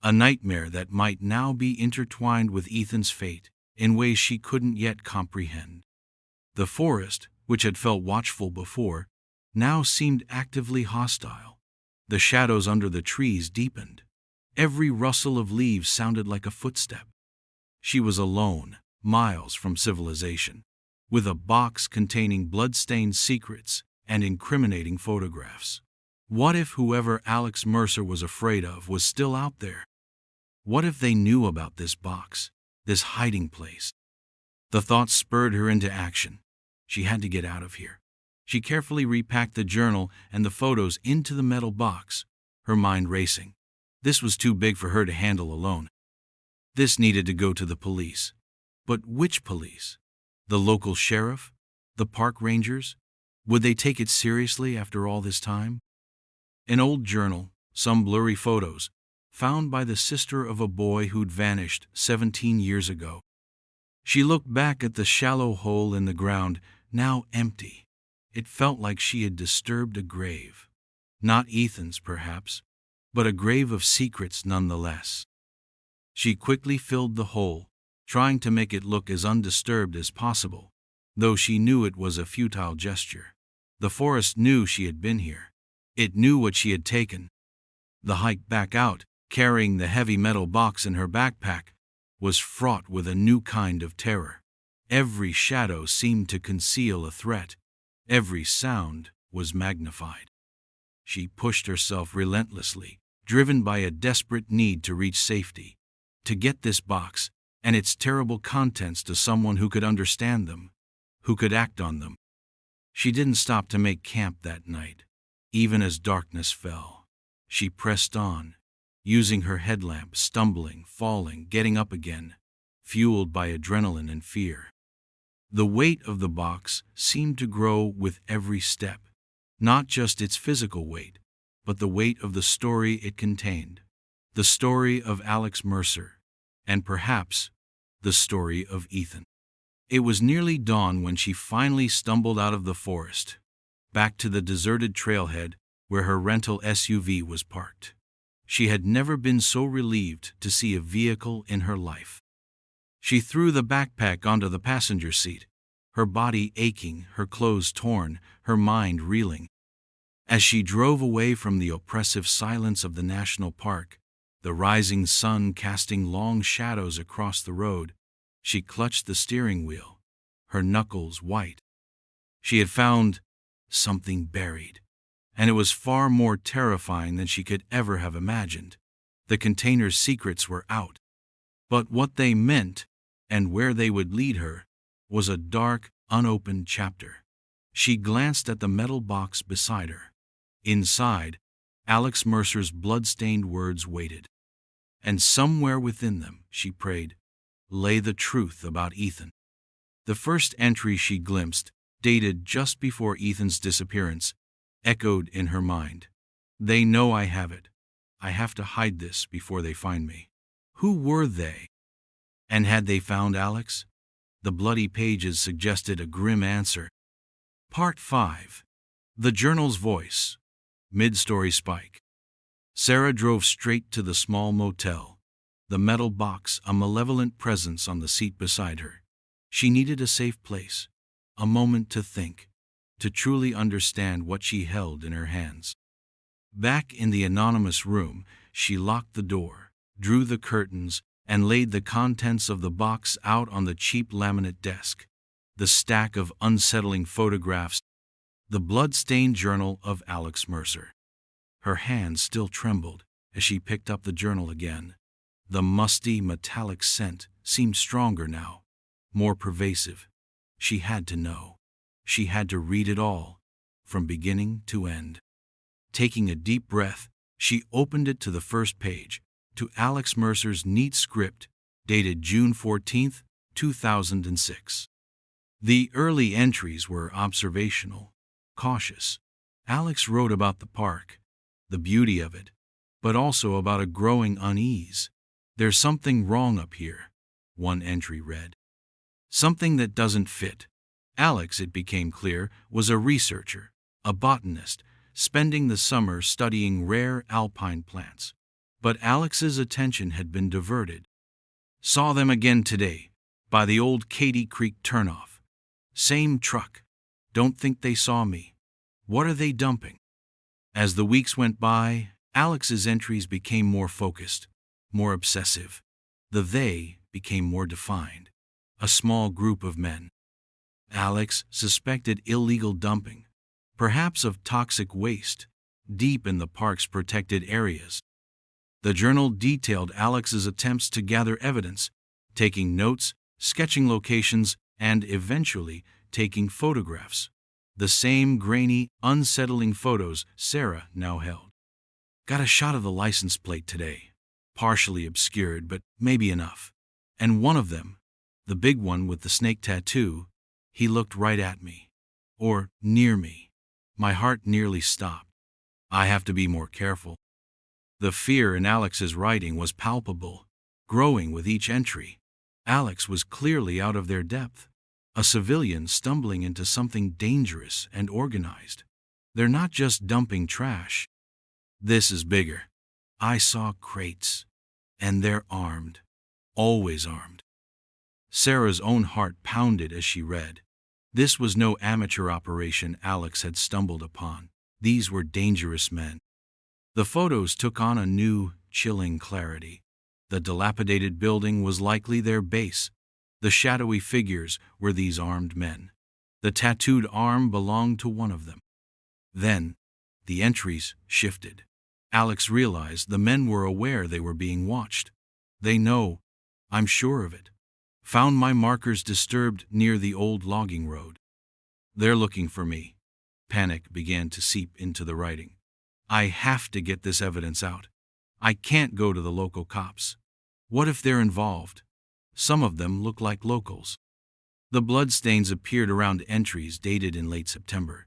[SPEAKER 1] A nightmare that might now be intertwined with Ethan's fate in ways she couldn't yet comprehend. The forest, which had felt watchful before, now seemed actively hostile. The shadows under the trees deepened. Every rustle of leaves sounded like a footstep. She was alone, miles from civilization, with a box containing blood-stained secrets and incriminating photographs. What if whoever Alex Mercer was afraid of was still out there? What if they knew about this box, this hiding place? The thought spurred her into action. She had to get out of here. She carefully repacked the journal and the photos into the metal box, her mind racing. This was too big for her to handle alone. This needed to go to the police. But which police? The local sheriff? The park rangers? Would they take it seriously after all this time? An old journal, some blurry photos, found by the sister of a boy who'd vanished 17 years ago. She looked back at the shallow hole in the ground, now empty. It felt like she had disturbed a grave. Not Ethan's, perhaps, but a grave of secrets nonetheless. She quickly filled the hole, trying to make it look as undisturbed as possible, though she knew it was a futile gesture. The forest knew she had been here. It knew what she had taken. The hike back out, carrying the heavy metal box in her backpack, was fraught with a new kind of terror. Every shadow seemed to conceal a threat. Every sound was magnified. She pushed herself relentlessly, driven by a desperate need to reach safety, to get this box and its terrible contents to someone who could understand them, who could act on them. She didn't stop to make camp that night, even as darkness fell. She pressed on, using her headlamp, stumbling, falling, getting up again, fueled by adrenaline and fear. The weight of the box seemed to grow with every step, not just its physical weight, but the weight of the story it contained, the story of Alex Mercer, and perhaps the story of Ethan. It was nearly dawn when she finally stumbled out of the forest, back to the deserted trailhead where her rental SUV was parked. She had never been so relieved to see a vehicle in her life. She threw the backpack onto the passenger seat, her body aching, her clothes torn, her mind reeling. As she drove away from the oppressive silence of the national park, the rising sun casting long shadows across the road, she clutched the steering wheel, her knuckles white. She had found something buried, and it was far more terrifying than she could ever have imagined. The container's secrets were out, but what they meant and where they would lead her was a dark, unopened chapter. She glanced at the metal box beside her. Inside, Alex Mercer's blood-stained words waited. And somewhere within them, she prayed, lay the truth about Ethan. The first entry she glimpsed, dated just before Ethan's disappearance, echoed in her mind. They know I have it. I have to hide this before they find me. Who were they? And had they found Alex? The bloody pages suggested a grim answer. Part 5. The Journal's Voice. Mid-story spike. Sarah drove straight to the small motel, the metal box a malevolent presence on the seat beside her. She needed a safe place, a moment to think, to truly understand what she held in her hands. Back in the anonymous room, she locked the door, drew the curtains, and laid the contents of the box out on the cheap laminate desk. The stack of unsettling photographs, the blood-stained journal of Alex Mercer. Her hands still trembled as she picked up the journal again. The musty, metallic scent seemed stronger now, more pervasive. She had to know. She had to read it all, from beginning to end. Taking a deep breath, she opened it to the first page, to Alex Mercer's neat script, dated June 14, 2006. The early entries were observational, cautious. Alex wrote about the park, the beauty of it, but also about a growing unease. There's something wrong up here, one entry read. Something that doesn't fit. Alex, it became clear, was a researcher, a botanist, spending the summer studying rare alpine plants. But Alex's attention had been diverted. Saw them again today, by the old Katy Creek turnoff. Same truck. Don't think they saw me. What are they dumping? As the weeks went by, Alex's entries became more focused, more obsessive. The they became more defined. A small group of men. Alex suspected illegal dumping, perhaps of toxic waste, deep in the park's protected areas. The journal detailed Alex's attempts to gather evidence, taking notes, sketching locations, and eventually taking photographs. The same grainy, unsettling photos Sarah now held. Got a shot of the license plate today. Partially obscured, but maybe enough. And one of them, the big one with the snake tattoo, he looked right at me. Or near me. My heart nearly stopped. I have to be more careful. The fear in Alex's writing was palpable, growing with each entry. Alex was clearly out of their depth. A civilian stumbling into something dangerous and organized. They're not just dumping trash. This is bigger. I saw crates. And they're armed. Always armed. Sarah's own heart pounded as she read. This was no amateur operation Alex had stumbled upon. These were dangerous men. The photos took on a new, chilling clarity. The dilapidated building was likely their base. The shadowy figures were these armed men. The tattooed arm belonged to one of them. Then, the entries shifted. Alex realized the men were aware they were being watched. They know, I'm sure of it. Found my markers disturbed near the old logging road. They're looking for me. Panic began to seep into the writing. I have to get this evidence out. I can't go to the local cops. What if they're involved? Some of them look like locals. The bloodstains appeared around entries dated in late September.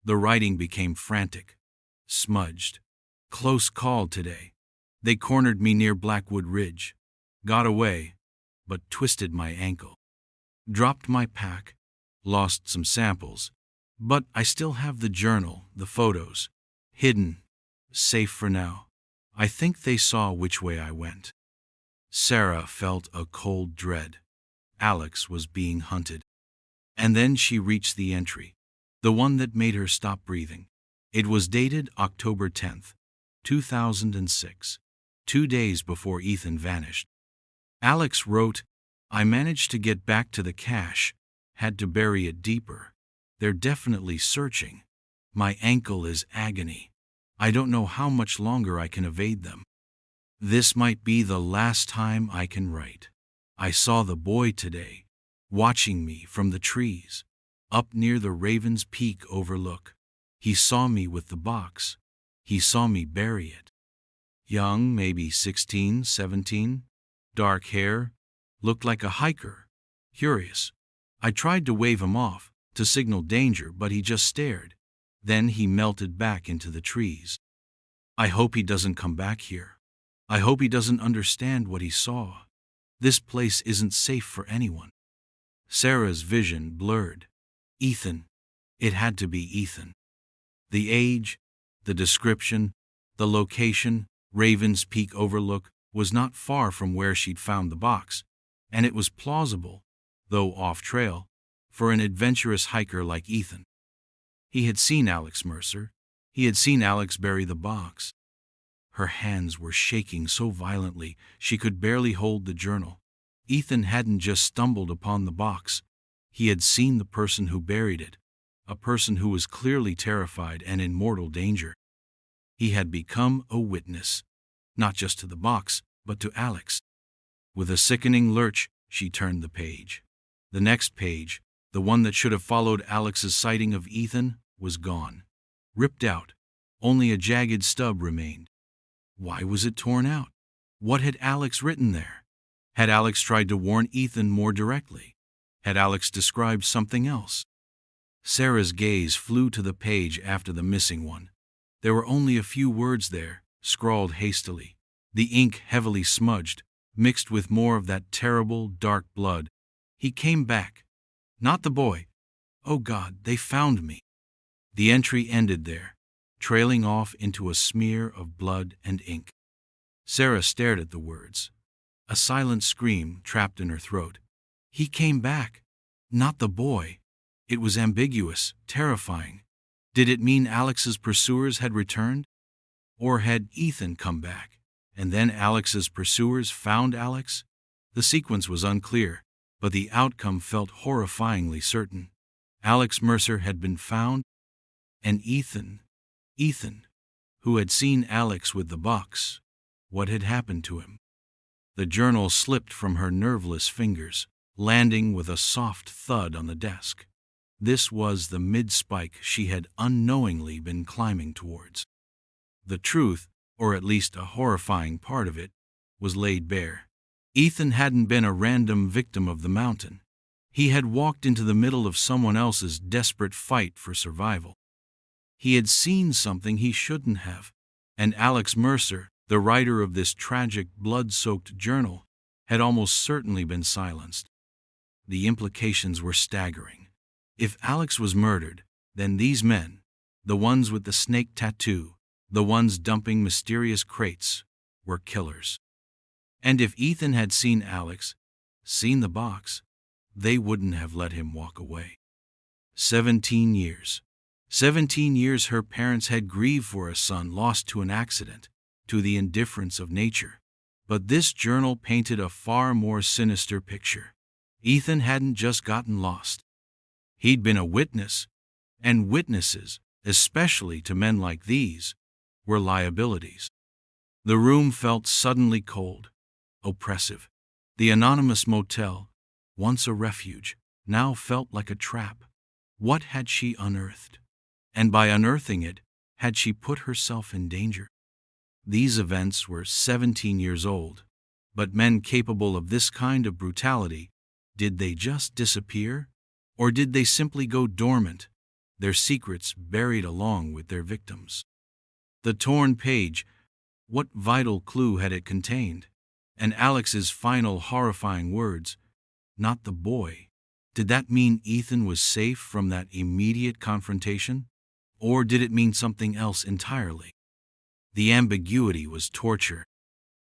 [SPEAKER 1] The writing became frantic. Smudged. Close call today. They cornered me near Blackwood Ridge. Got away, but twisted my ankle. Dropped my pack. Lost some samples. But I still have the journal, the photos. Hidden. Safe for now. I think they saw which way I went. Sarah felt a cold dread. Alex was being hunted. And then she reached the entry, the one that made her stop breathing. It was dated October 10th, 2006, 2 days before Ethan vanished. Alex wrote, I managed to get back to the cache, had to bury it deeper. They're definitely searching. My ankle is agony. I don't know how much longer I can evade them. This might be the last time I can write. I saw the boy today, watching me from the trees, up near the Raven's Peak overlook. He saw me with the box. He saw me bury it. Young, maybe 16, 17, dark hair, looked like a hiker. Curious. I tried to wave him off, to signal danger, but he just stared. Then he melted back into the trees. I hope he doesn't come back here. I hope he doesn't understand what he saw. This place isn't safe for anyone. Sarah's vision blurred. Ethan. It had to be Ethan. The age, the description, the location, Raven's Peak overlook, was not far from where she'd found the box, and it was plausible, though off-trail, for an adventurous hiker like Ethan. He had seen Alex Mercer. He had seen Alex bury the box. Her hands were shaking so violently she could barely hold the journal. Ethan hadn't just stumbled upon the box. He had seen the person who buried it, a person who was clearly terrified and in mortal danger. He had become a witness, not just to the box, but to Alex. With a sickening lurch, she turned the page. The next page, the one that should have followed Alex's sighting of Ethan, was gone. Ripped out. Only a jagged stub remained. Why was it torn out? What had Alex written there? Had Alex tried to warn Ethan more directly? Had Alex described something else? Sarah's gaze flew to the page after the missing one. There were only a few words there, scrawled hastily. The ink heavily smudged, mixed with more of that terrible, dark blood. He came back. Not the boy. Oh God, they found me. The entry ended there, trailing off into a smear of blood and ink. Sarah stared at the words. A silent scream trapped in her throat. He came back. Not the boy. It was ambiguous, terrifying. Did it mean Alex's pursuers had returned? Or had Ethan come back, and then Alex's pursuers found Alex? The sequence was unclear, but the outcome felt horrifyingly certain. Alex Mercer had been found, and Ethan, who had seen Alex with the box, what had happened to him? The journal slipped from her nerveless fingers, landing with a soft thud on the desk. This was the mid-spike she had unknowingly been climbing towards. The truth, or at least a horrifying part of it, was laid bare. Ethan hadn't been a random victim of the mountain. He had walked into the middle of someone else's desperate fight for survival. He had seen something he shouldn't have, and Alex Mercer, the writer of this tragic, blood-soaked journal, had almost certainly been silenced. The implications were staggering. If Alex was murdered, then these men, the ones with the snake tattoo, the ones dumping mysterious crates, were killers. And if Ethan had seen Alex, seen the box, they wouldn't have let him walk away. 17 years. 17 years her parents had grieved for a son lost to an accident, to the indifference of nature. But this journal painted a far more sinister picture. Ethan hadn't just gotten lost. He'd been a witness, and witnesses, especially to men like these, were liabilities. The room felt suddenly cold, oppressive. The anonymous motel, once a refuge, now felt like a trap. What had she unearthed? And by unearthing it, had she put herself in danger? These events were 17 years old, but men capable of this kind of brutality, did they just disappear? Or did they simply go dormant, their secrets buried along with their victims? The torn page, what vital clue had it contained? And Alex's final horrifying words, not the boy. Did that mean Ethan was safe from that immediate confrontation? Or did it mean something else entirely? The ambiguity was torture.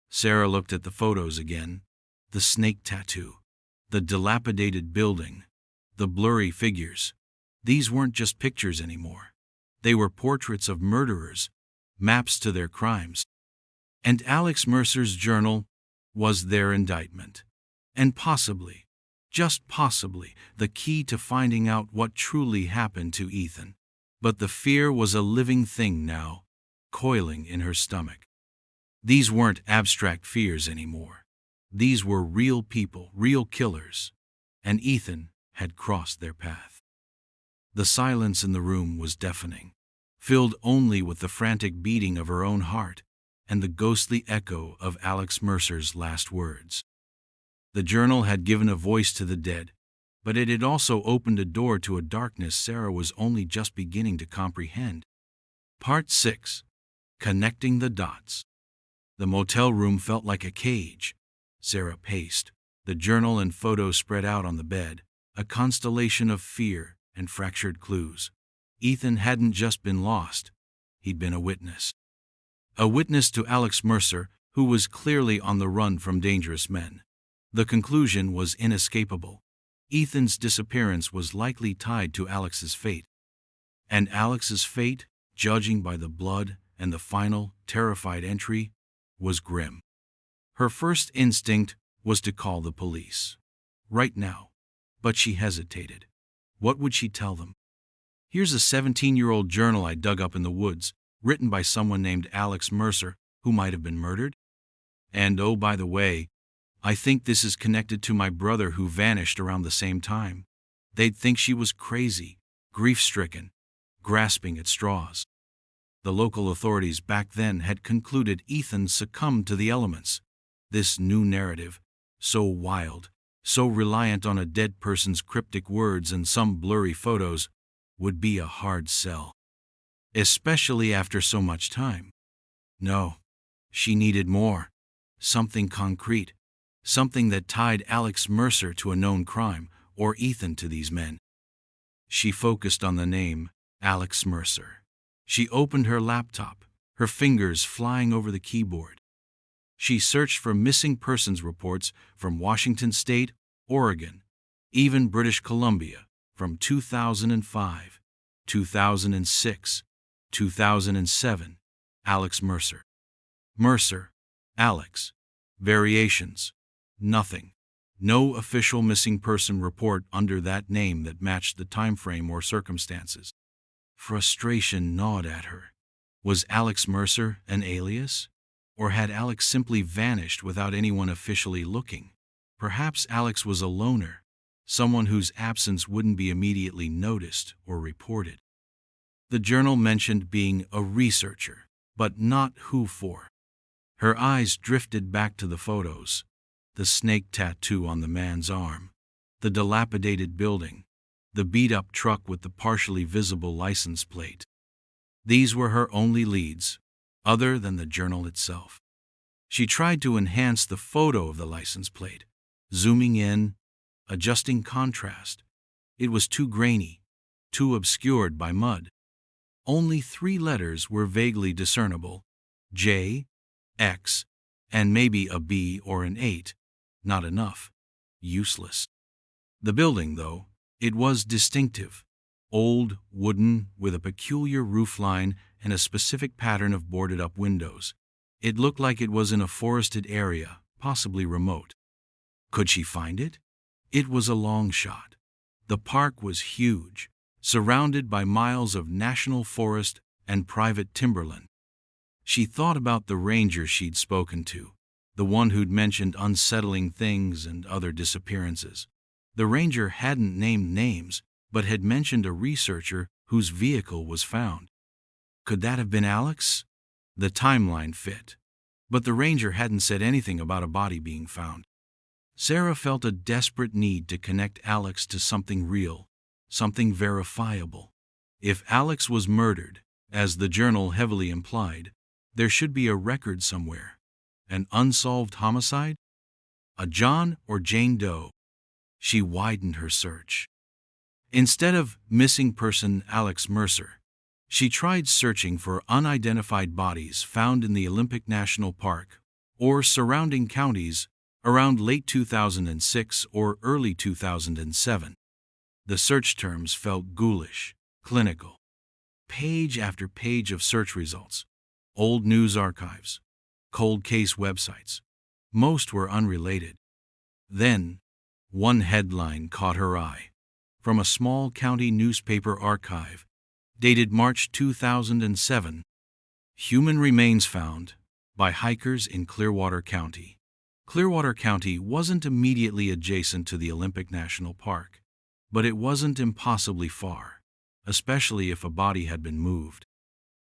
[SPEAKER 1] Sarah looked at the photos again. The snake tattoo, the dilapidated building, the blurry figures. These weren't just pictures anymore. They were portraits of murderers, maps to their crimes. And Alex Mercer's journal was their indictment. And possibly, just possibly, the key to finding out what truly happened to Ethan. But the fear was a living thing now, coiling in her stomach. These weren't abstract fears anymore. These were real people, real killers, and Ethan had crossed their path. The silence in the room was deafening, filled only with the frantic beating of her own heart and the ghostly echo of Alex Mercer's last words. The journal had given a voice to the dead, but it had also opened a door to a darkness Sarah was only just beginning to comprehend. Part 6. Connecting the dots. The motel room felt like a cage. Sarah paced, the journal and photos spread out on the bed, a constellation of fear and fractured clues. Ethan hadn't just been lost, he'd been a witness. A witness to Alex Mercer, who was clearly on the run from dangerous men. The conclusion was inescapable. Ethan's disappearance was likely tied to Alex's fate. And Alex's fate, judging by the blood and the final, terrified entry, was grim. Her first instinct was to call the police. Right now. But she hesitated. What would she tell them? Here's a 17-year-old journal I dug up in the woods, written by someone named Alex Mercer, who might have been murdered. And oh, by the way, I think this is connected to my brother who vanished around the same time. They'd think she was crazy, grief-stricken, grasping at straws. The local authorities back then had concluded Ethan succumbed to the elements. This new narrative, so wild, so reliant on a dead person's cryptic words and some blurry photos, would be a hard sell. Especially after so much time. No, she needed more. Something concrete. Something that tied Alex Mercer to a known crime, or Ethan to these men. She focused on the name, Alex Mercer. She opened her laptop, her fingers flying over the keyboard. She searched for missing persons reports from Washington State, Oregon, even British Columbia, from 2005, 2006, 2007. Alex Mercer. Mercer, Alex. Variations. Nothing. No official missing person report under that name that matched the time frame or circumstances. Frustration gnawed at her. Was Alex Mercer an alias? Or had Alex simply vanished without anyone officially looking? Perhaps Alex was a loner, someone whose absence wouldn't be immediately noticed or reported. The journal mentioned being a researcher, but not who for. Her eyes drifted back to the photos, the snake tattoo on the man's arm, the dilapidated building, the beat-up truck with the partially visible license plate. These were her only leads, other than the journal itself. She tried to enhance the photo of the license plate, zooming in, adjusting contrast. It was too grainy, too obscured by mud. Only 3 letters were vaguely discernible: J, X, and maybe a B or an 8. Not enough. Useless. The building, though, it was distinctive. Old, wooden, with a peculiar roofline and a specific pattern of boarded-up windows. It looked like it was in a forested area, possibly remote. Could she find it? It was a long shot. The park was huge, surrounded by miles of national forest and private timberland. She thought about the ranger she'd spoken to, the one who'd mentioned unsettling things and other disappearances. The ranger hadn't named names, but had mentioned a researcher whose vehicle was found. Could that have been Alex? The timeline fit, but the ranger hadn't said anything about a body being found. Sarah felt a desperate need to connect Alex to something real, something verifiable. If Alex was murdered, as the journal heavily implied, there should be a record somewhere. An unsolved homicide? A John or Jane Doe? She widened her search. Instead of missing person Alex Mercer, she tried searching for unidentified bodies found in the Olympic National Park or surrounding counties around late 2006 or early 2007. The search terms felt ghoulish, clinical. Page after page of search results. Old news archives. Cold case websites. Most were unrelated. Then, one headline caught her eye. From a small county newspaper archive, dated March 2007. Human remains found by hikers in Clearwater County. Clearwater County wasn't immediately adjacent to the Olympic National Park, but it wasn't impossibly far, especially if a body had been moved.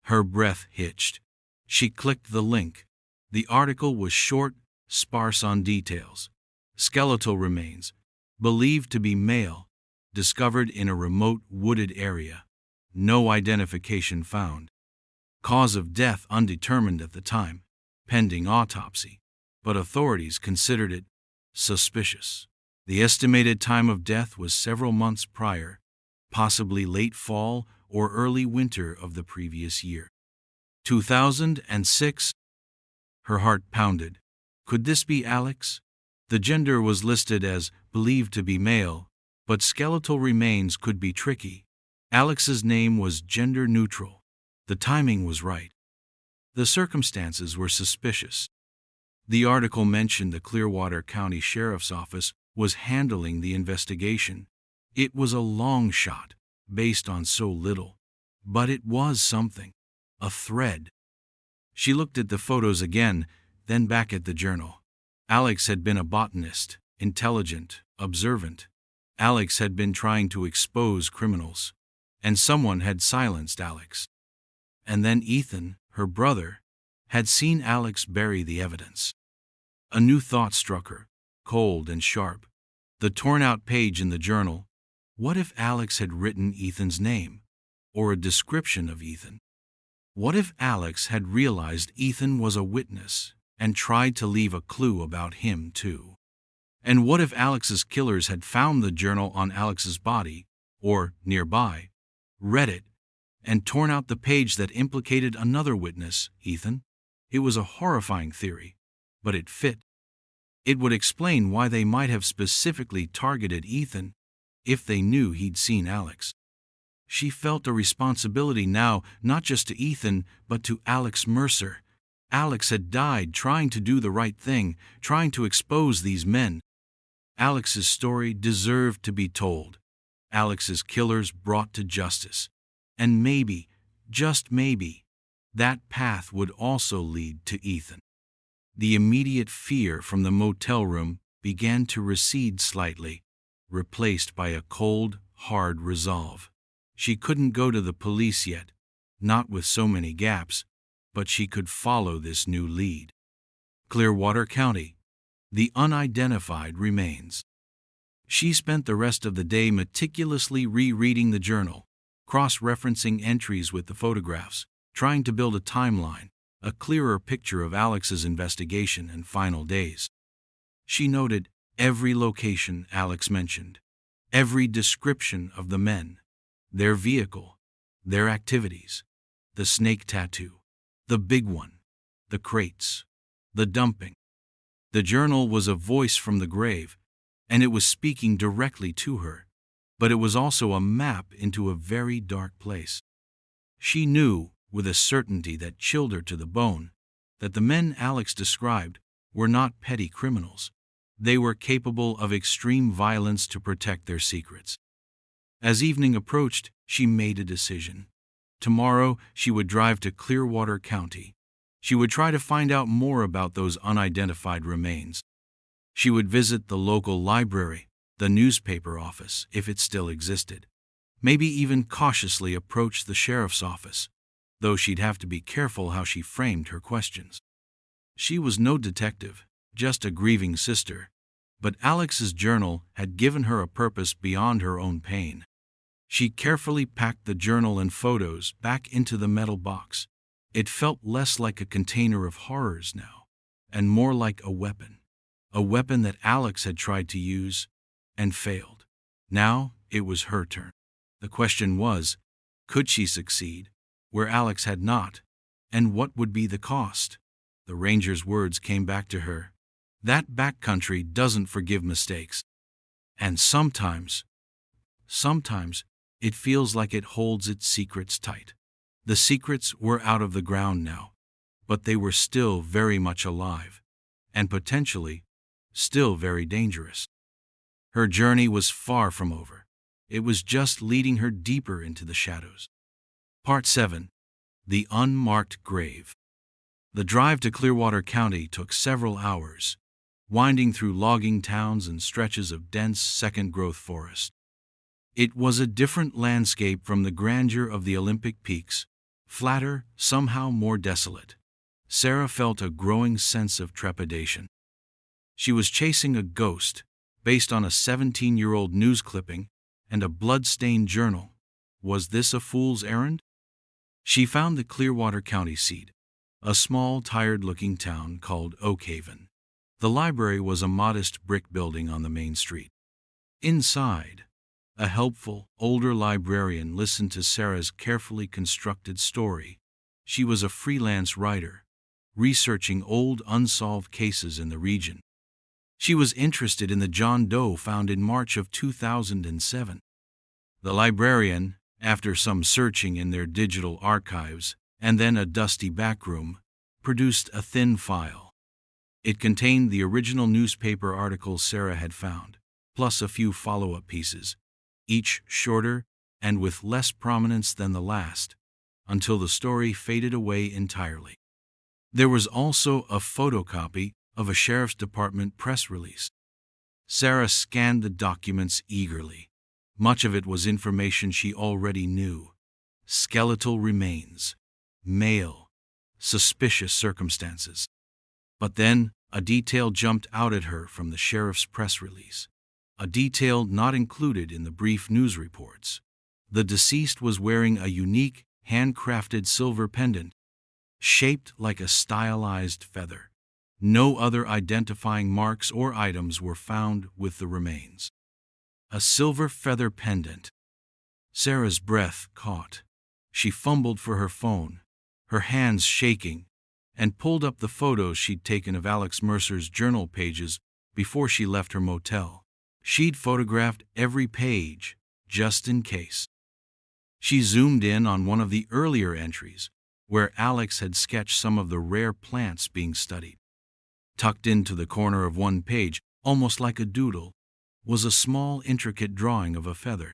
[SPEAKER 1] Her breath hitched. She clicked the link. The article was short, sparse on details. Skeletal remains, believed to be male, discovered in a remote wooded area. No identification found. Cause of death undetermined at the time, pending autopsy, but authorities considered it suspicious. The estimated time of death was several months prior, possibly late fall or early winter of the previous year. 2006. Her heart pounded. Could this be Alex? The gender was listed as believed to be male, but skeletal remains could be tricky. Alex's name was gender neutral. The timing was right. The circumstances were suspicious. The article mentioned the Clearwater County Sheriff's Office was handling the investigation. It was a long shot, based on so little. But it was something. A thread. She looked at the photos again, then back at the journal. Alex had been a botanist, intelligent, observant. Alex had been trying to expose criminals. And someone had silenced Alex. And then Ethan, her brother, had seen Alex bury the evidence. A new thought struck her, cold and sharp. The torn-out page in the journal. What if Alex had written Ethan's name, or a description of Ethan? What if Alex had realized Ethan was a witness and tried to leave a clue about him too? And what if Alex's killers had found the journal on Alex's body, or nearby, read it, and torn out the page that implicated another witness, Ethan. It was a horrifying theory, but it fit. It would explain why they might have specifically targeted Ethan if they knew he'd seen Alex. She felt a responsibility now, not just to Ethan, but to Alex Mercer. Alex had died trying to do the right thing, trying to expose these men. Alex's story deserved to be told. Alex's killers brought to justice. And maybe, just maybe, that path would also lead to Ethan. The immediate fear from the motel room began to recede slightly, replaced by a cold, hard resolve. She couldn't go to the police yet, not with so many gaps, but she could follow this new lead. Clearwater County. The unidentified remains. She spent the rest of the day meticulously rereading the journal, cross-referencing entries with the photographs, trying to build a timeline, a clearer picture of Alex's investigation and final days. She noted every location Alex mentioned, every description of the men, their vehicle, their activities, the snake tattoo, the big one, the crates, the dumping. The journal was a voice from the grave, and it was speaking directly to her, but it was also a map into a very dark place. She knew, with a certainty that chilled her to the bone, that the men Alex described were not petty criminals. They were capable of extreme violence to protect their secrets. As evening approached, she made a decision. Tomorrow, she would drive to Clearwater County. She would try to find out more about those unidentified remains. She would visit the local library, the newspaper office, if it still existed. Maybe even cautiously approach the sheriff's office, though she'd have to be careful how she framed her questions. She was no detective, just a grieving sister, but Alex's journal had given her a purpose beyond her own pain. She carefully packed the journal and photos back into the metal box. It felt less like a container of horrors now, and more like a weapon that Alex had tried to use and failed. Now it was her turn. The question was, could she succeed where Alex had not, and what would be the cost? The ranger's words came back to her. That backcountry doesn't forgive mistakes. And sometimes, it feels like it holds its secrets tight. The secrets were out of the ground now, but they were still very much alive, and potentially still very dangerous. Her journey was far from over. It was just leading her deeper into the shadows. Part 7. The Unmarked Grave. The drive to Clearwater County took several hours, winding through logging towns and stretches of dense second-growth forest. It was a different landscape from the grandeur of the Olympic peaks, flatter, somehow more desolate. Sarah felt a growing sense of trepidation. She was chasing a ghost, based on a 17-year-old news clipping and a blood-stained journal. Was this a fool's errand? She found the Clearwater County seat, a small, tired-looking town called Oakhaven. The library was a modest brick building on the main street. Inside, a helpful, older librarian listened to Sarah's carefully constructed story. She was a freelance writer, researching old unsolved cases in the region. She was interested in the John Doe found in March of 2007. The librarian, after some searching in their digital archives and then a dusty backroom, produced a thin file. It contained the original newspaper articles Sarah had found, plus a few follow-up pieces, each shorter and with less prominence than the last, until the story faded away entirely. There was also a photocopy of a sheriff's department press release. Sarah scanned the documents eagerly. Much of it was information she already knew. Skeletal remains, male, suspicious circumstances. But then, a detail jumped out at her from the sheriff's press release. A detail not included in the brief news reports. The deceased was wearing a unique, handcrafted silver pendant, shaped like a stylized feather. No other identifying marks or items were found with the remains. A silver feather pendant. Sarah's breath caught. She fumbled for her phone, her hands shaking, and pulled up the photos she'd taken of Alex Mercer's journal pages before she left her motel. She'd photographed every page, just in case. She zoomed in on one of the earlier entries, where Alex had sketched some of the rare plants being studied. Tucked into the corner of one page, almost like a doodle, was a small, intricate drawing of a feather.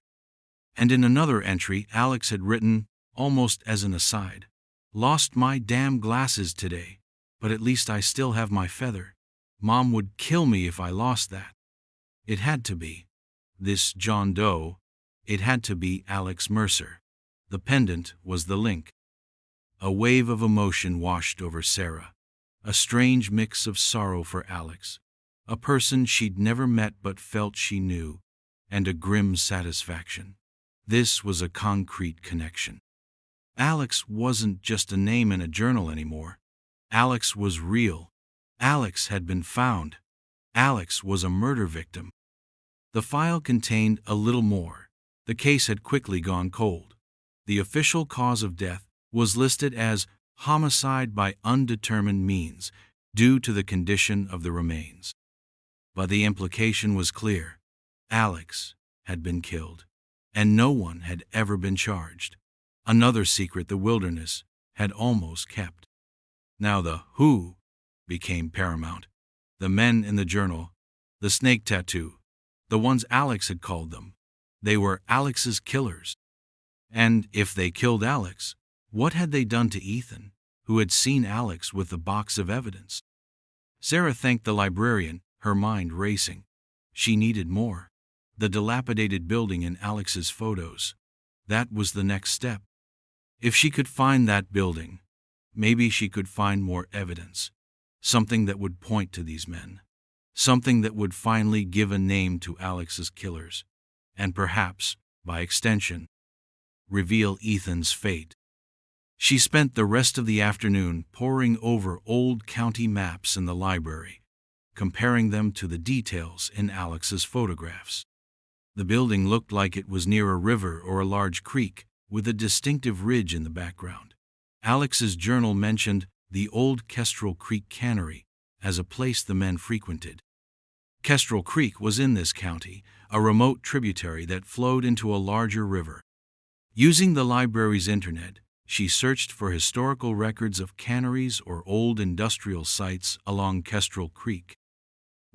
[SPEAKER 1] And in another entry, Alex had written, almost as an aside, "Lost my damn glasses today, but at least I still have my feather. Mom would kill me if I lost that." It had to be. This John Doe, it had to be Alex Mercer. The pendant was the link. A wave of emotion washed over Sarah, a strange mix of sorrow for Alex, a person she'd never met but felt she knew, and a grim satisfaction. This was a concrete connection. Alex wasn't just a name in a journal anymore. Alex was real. Alex had been found. Alex was a murder victim. The file contained a little more. The case had quickly gone cold. The official cause of death was listed as homicide by undetermined means due to the condition of the remains. But the implication was clear. Alex had been killed, and no one had ever been charged. Another secret the wilderness had almost kept. Now the who became paramount. The men in the journal, the snake tattoo, the ones Alex had called them. They were Alex's killers. And if they killed Alex, what had they done to Ethan, who had seen Alex with the box of evidence? Sarah thanked the librarian, her mind racing. She needed more. The dilapidated building in Alex's photos. That was the next step. If she could find that building, maybe she could find more evidence. Something that would point to these men. Something that would finally give a name to Alex's killers. And perhaps, by extension, reveal Ethan's fate. She spent the rest of the afternoon poring over old county maps in the library, comparing them to the details in Alex's photographs. The building looked like it was near a river or a large creek, with a distinctive ridge in the background. Alex's journal mentioned the old Kestrel Creek Cannery as a place the men frequented. Kestrel Creek was in this county, a remote tributary that flowed into a larger river. Using the library's internet, she searched for historical records of canneries or old industrial sites along Kestrel Creek.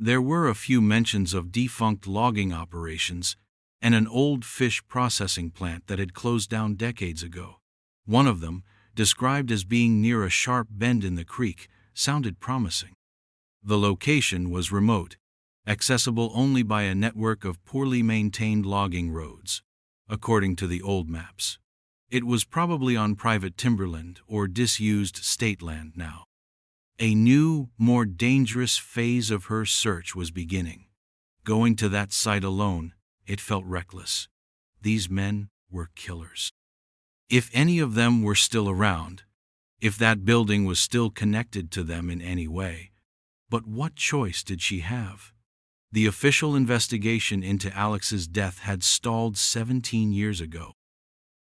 [SPEAKER 1] There were a few mentions of defunct logging operations and an old fish processing plant that had closed down decades ago. One of them, described as being near a sharp bend in the creek, sounded promising. The location was remote, accessible only by a network of poorly maintained logging roads, according to the old maps. It was probably on private timberland or disused state land now. A new, more dangerous phase of her search was beginning. Going to that site alone, it felt reckless. These men were killers. If any of them were still around, if that building was still connected to them in any way, but what choice did she have? The official investigation into Alex's death had stalled 17 years ago.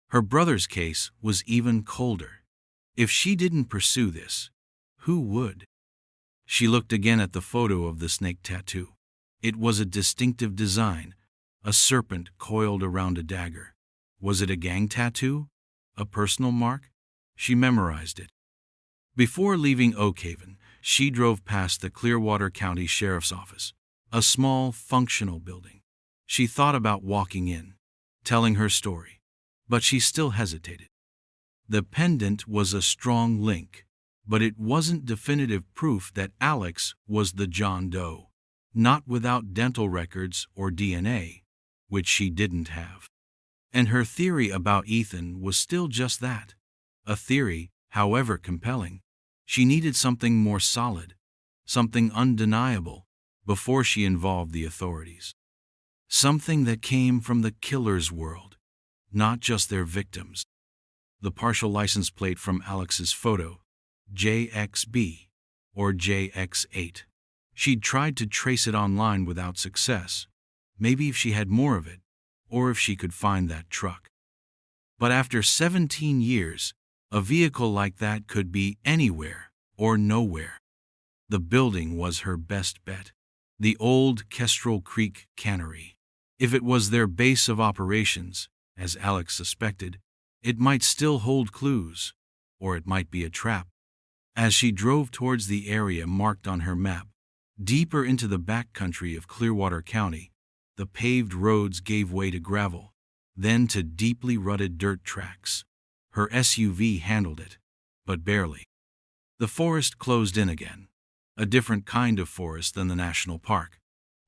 [SPEAKER 1] Her brother's case was even colder. If she didn't pursue this, who would? She looked again at the photo of the snake tattoo. It was a distinctive design, a serpent coiled around a dagger. Was it a gang tattoo? A personal mark? She memorized it. Before leaving Oak Haven, she drove past the Clearwater County Sheriff's Office, a small, functional building. She thought about walking in, telling her story, but she still hesitated. The pendant was a strong link, but it wasn't definitive proof that Alex was the John Doe, not without dental records or DNA, which she didn't have. And her theory about Ethan was still just that, a theory, however compelling. She needed something more solid, something undeniable, before she involved the authorities. Something that came from the killer's world, not just their victims. The partial license plate from Alex's photo, JXB, or JX8. She'd tried to trace it online without success. Maybe if she had more of it, or if she could find that truck. But after 17 years, a vehicle like that could be anywhere or nowhere. The building was her best bet. The old Kestrel Creek Cannery. If it was their base of operations, as Alex suspected, it might still hold clues, or it might be a trap. As she drove towards the area marked on her map, deeper into the backcountry of Clearwater County, the paved roads gave way to gravel, then to deeply rutted dirt tracks. Her SUV handled it, but barely. The forest closed in again, a different kind of forest than the national park,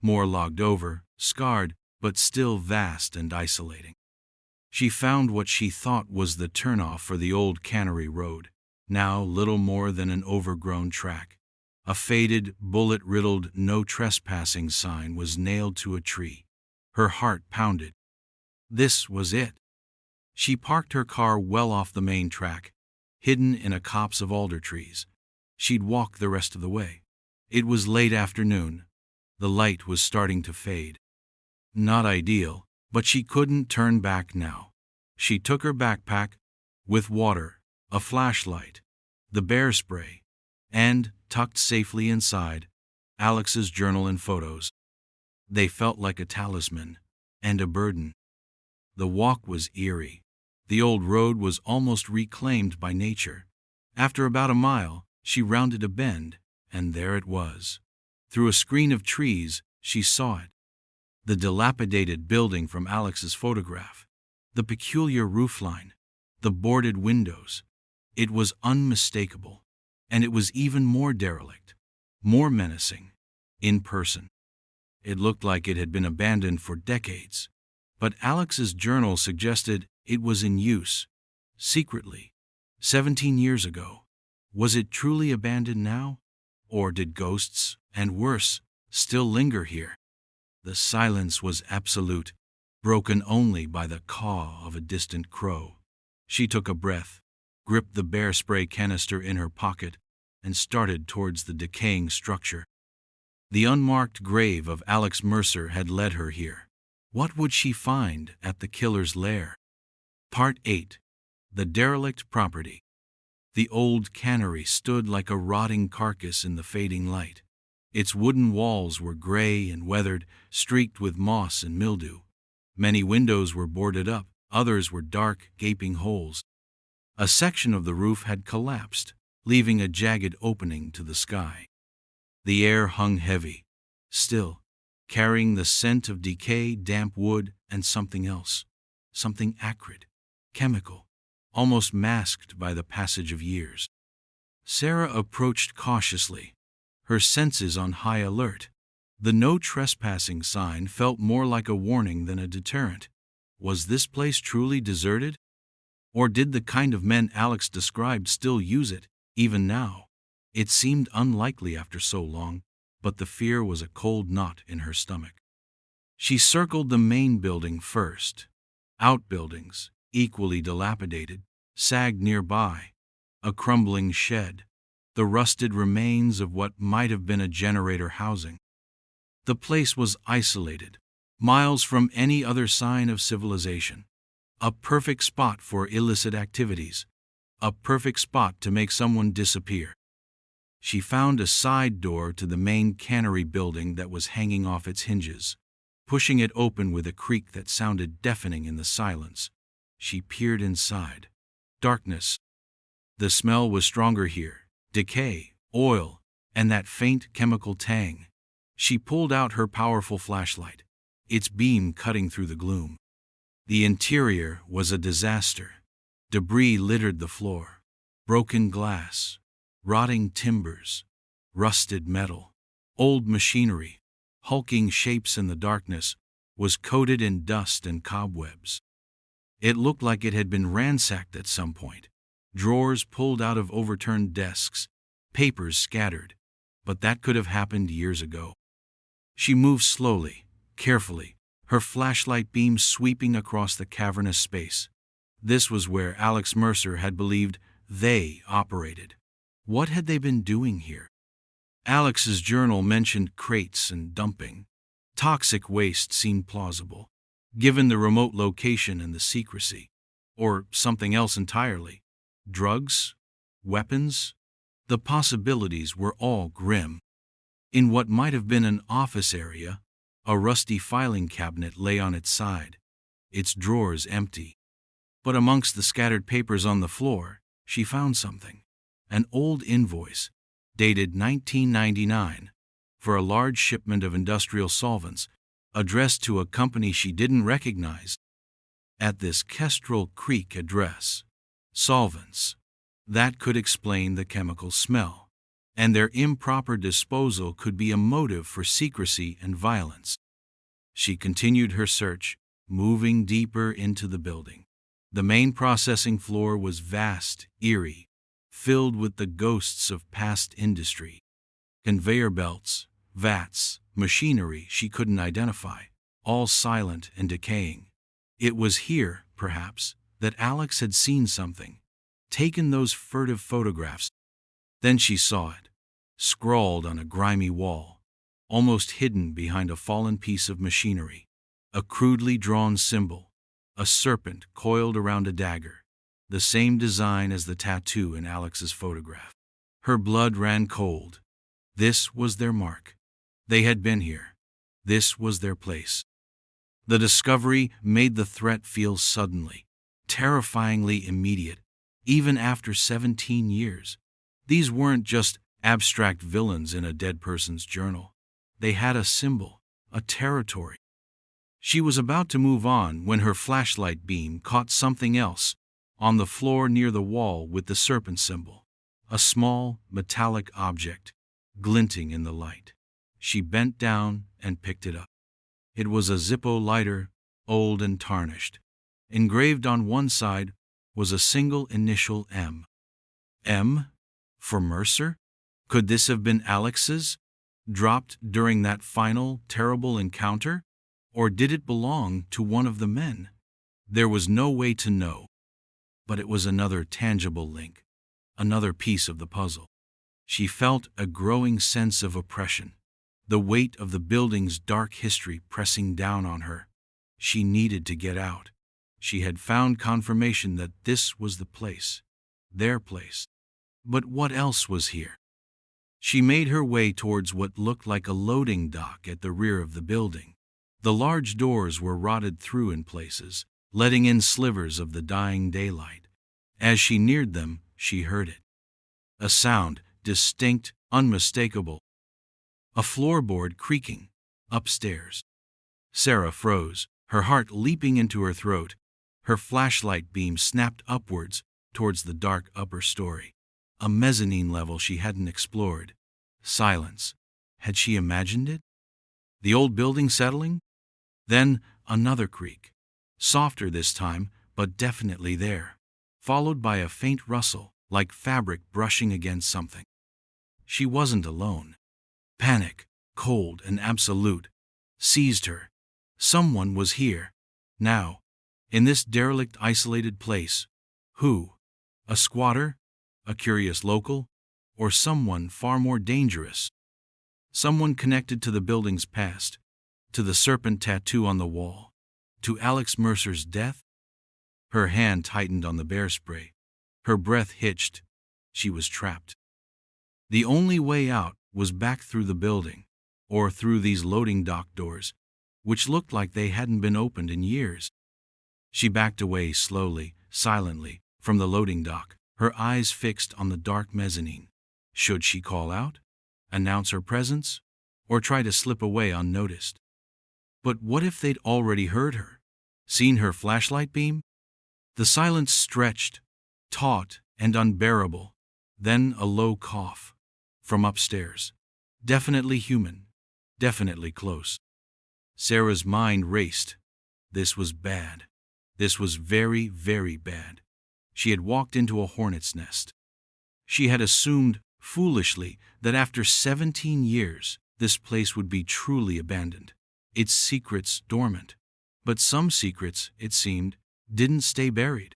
[SPEAKER 1] more logged over, scarred, but still vast and isolating. She found what she thought was the turnoff for the old Cannery Road, now little more than an overgrown track. A faded, bullet-riddled "No Trespassing" sign was nailed to a tree. Her heart pounded. This was it. She parked her car well off the main track, hidden in a copse of alder trees. She'd walk the rest of the way. It was late afternoon. The light was starting to fade. Not ideal, but she couldn't turn back now. She took her backpack, with water, a flashlight, the bear spray, and, tucked safely inside, Alex's journal and photos. They felt like a talisman and a burden. The walk was eerie. The old road was almost reclaimed by nature. After about a mile, she rounded a bend, and there it was. Through a screen of trees, she saw it. The dilapidated building from Alex's photograph. The peculiar roofline. The boarded windows. It was unmistakable. And it was even more derelict, more menacing, in person. It looked like it had been abandoned for decades. But Alex's journal suggested it was in use, secretly, 17 years ago. Was it truly abandoned now? Or did ghosts, and worse, still linger here? The silence was absolute, broken only by the caw of a distant crow. She took a breath, gripped the bear spray canister in her pocket, and started towards the decaying structure. The unmarked grave of Alex Mercer had led her here. What would she find at the killer's lair? Part 8. The Derelict Property. The old cannery stood like a rotting carcass in the fading light. Its wooden walls were gray and weathered, streaked with moss and mildew. Many windows were boarded up, others were dark, gaping holes. A section of the roof had collapsed, leaving a jagged opening to the sky. The air hung heavy, still, carrying the scent of decay, damp wood, and something else. Something acrid, chemical, almost masked by the passage of years. Sarah approached cautiously, her senses on high alert. The "No Trespassing" sign felt more like a warning than a deterrent. Was this place truly deserted? Or did the kind of men Alex described still use it, even now? It seemed unlikely after so long, but the fear was a cold knot in her stomach. She circled the main building first. Outbuildings, equally dilapidated, sagged nearby. A crumbling shed, the rusted remains of what might have been a generator housing. The place was isolated, miles from any other sign of civilization. A perfect spot for illicit activities. A perfect spot to make someone disappear. She found a side door to the main cannery building that was hanging off its hinges. Pushing it open with a creak that sounded deafening in the silence, she peered inside. Darkness. The smell was stronger here. Decay, oil, and that faint chemical tang. She pulled out her powerful flashlight, its beam cutting through the gloom. The interior was a disaster. Debris littered the floor. Broken glass, rotting timbers, rusted metal, old machinery, hulking shapes in the darkness, was coated in dust and cobwebs. It looked like it had been ransacked at some point. Drawers pulled out of overturned desks, papers scattered, but that could have happened years ago. She moved slowly, carefully, her flashlight beam sweeping across the cavernous space. This was where Alex Mercer had believed they operated. What had they been doing here? Alex's journal mentioned crates and dumping. Toxic waste seemed plausible, given the remote location and the secrecy. Or something else entirely? Drugs? Weapons? The possibilities were all grim. In what might have been an office area, a rusty filing cabinet lay on its side, its drawers empty. But amongst the scattered papers on the floor, she found something. An old invoice, dated 1999, for a large shipment of industrial solvents, addressed to a company she didn't recognize. At this Kestrel Creek address, solvents. That could explain the chemical smell, and their improper disposal could be a motive for secrecy and violence. She continued her search, moving deeper into the building. The main processing floor was vast, eerie, filled with the ghosts of past industry. Conveyor belts, vats, machinery she couldn't identify, all silent and decaying. It was here, perhaps, that Alex had seen something, taken those furtive photographs. Then she saw it, scrawled on a grimy wall, almost hidden behind a fallen piece of machinery. A crudely drawn symbol, a serpent coiled around a dagger, the same design as the tattoo in Alex's photograph. Her blood ran cold. This was their mark. They had been here. This was their place. The discovery made the threat feel suddenly, terrifyingly immediate, even after 17 years. These weren't just abstract villains in a dead person's journal. They had a symbol, a territory. She was about to move on when her flashlight beam caught something else on the floor near the wall with the serpent symbol, a small, metallic object, glinting in the light. She bent down and picked it up. It was a Zippo lighter, old and tarnished. Engraved on one side was a single initial M. M? For Mercer? Could this have been Alex's, dropped during that final, terrible encounter? Or did it belong to one of the men? There was no way to know. But it was another tangible link, another piece of the puzzle. She felt a growing sense of oppression, the weight of the building's dark history pressing down on her. She needed to get out. She had found confirmation that this was the place, their place. But what else was here? She made her way towards what looked like a loading dock at the rear of the building. The large doors were rotted through in places, letting in slivers of the dying daylight. As she neared them, she heard it. A sound, distinct, unmistakable. A floorboard creaking, upstairs. Sarah froze, her heart leaping into her throat. Her flashlight beam snapped upwards towards the dark upper story. A mezzanine level she hadn't explored. Silence. Had she imagined it? The old building settling? Then another creak. Softer this time, but definitely there. Followed by a faint rustle, like fabric brushing against something. She wasn't alone. Panic, cold and absolute, seized her. Someone was here. Now. In this derelict, isolated place. Who? A squatter? A curious local? Or someone far more dangerous? Someone connected to the building's past, to the serpent tattoo on the wall, to Alex Mercer's death? Her hand tightened on the bear spray. Her breath hitched. She was trapped. The only way out was back through the building, or through these loading dock doors, which looked like they hadn't been opened in years. She backed away slowly, silently, from the loading dock, her eyes fixed on the dark mezzanine. Should she call out, announce her presence, or try to slip away unnoticed? But what if they'd already heard her, seen her flashlight beam? The silence stretched, taut and unbearable. Then a low cough. From upstairs. Definitely human. Definitely close. Sarah's mind raced. This was bad. This was very, very bad. She had walked into a hornet's nest. She had assumed, foolishly, that after 17 years, this place would be truly abandoned, its secrets dormant. But some secrets, it seemed, didn't stay buried.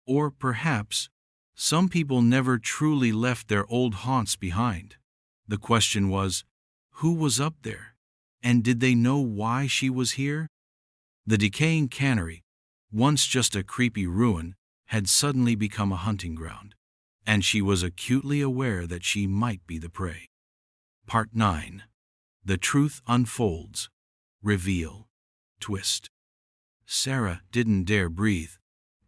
[SPEAKER 1] Or perhaps, some people never truly left their old haunts behind. The question was, who was up there? And did they know why she was here? The decaying cannery, once just a creepy ruin, had suddenly become a hunting ground, and she was acutely aware that she might be the prey. Part 9. The Truth Unfolds. Reveal. Twist. Sarah didn't dare breathe.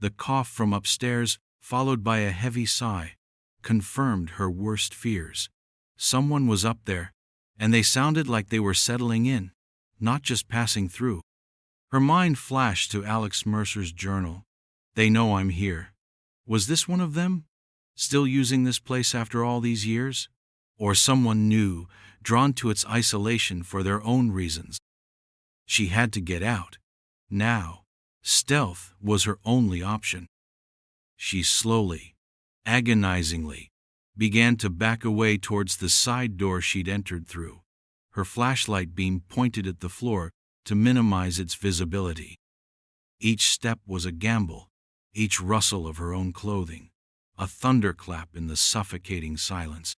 [SPEAKER 1] The cough from upstairs, followed by a heavy sigh, confirmed her worst fears. Someone was up there, and they sounded like they were settling in, not just passing through. Her mind flashed to Alex Mercer's journal. They know I'm here. Was this one of them? Still using this place after all these years? Or someone new, drawn to its isolation for their own reasons? She had to get out. Now. Stealth was her only option. She slowly, agonizingly, began to back away towards the side door she'd entered through. Her flashlight beam pointed at the floor to minimize its visibility. Each step was a gamble, each rustle of her own clothing, a thunderclap in the suffocating silence.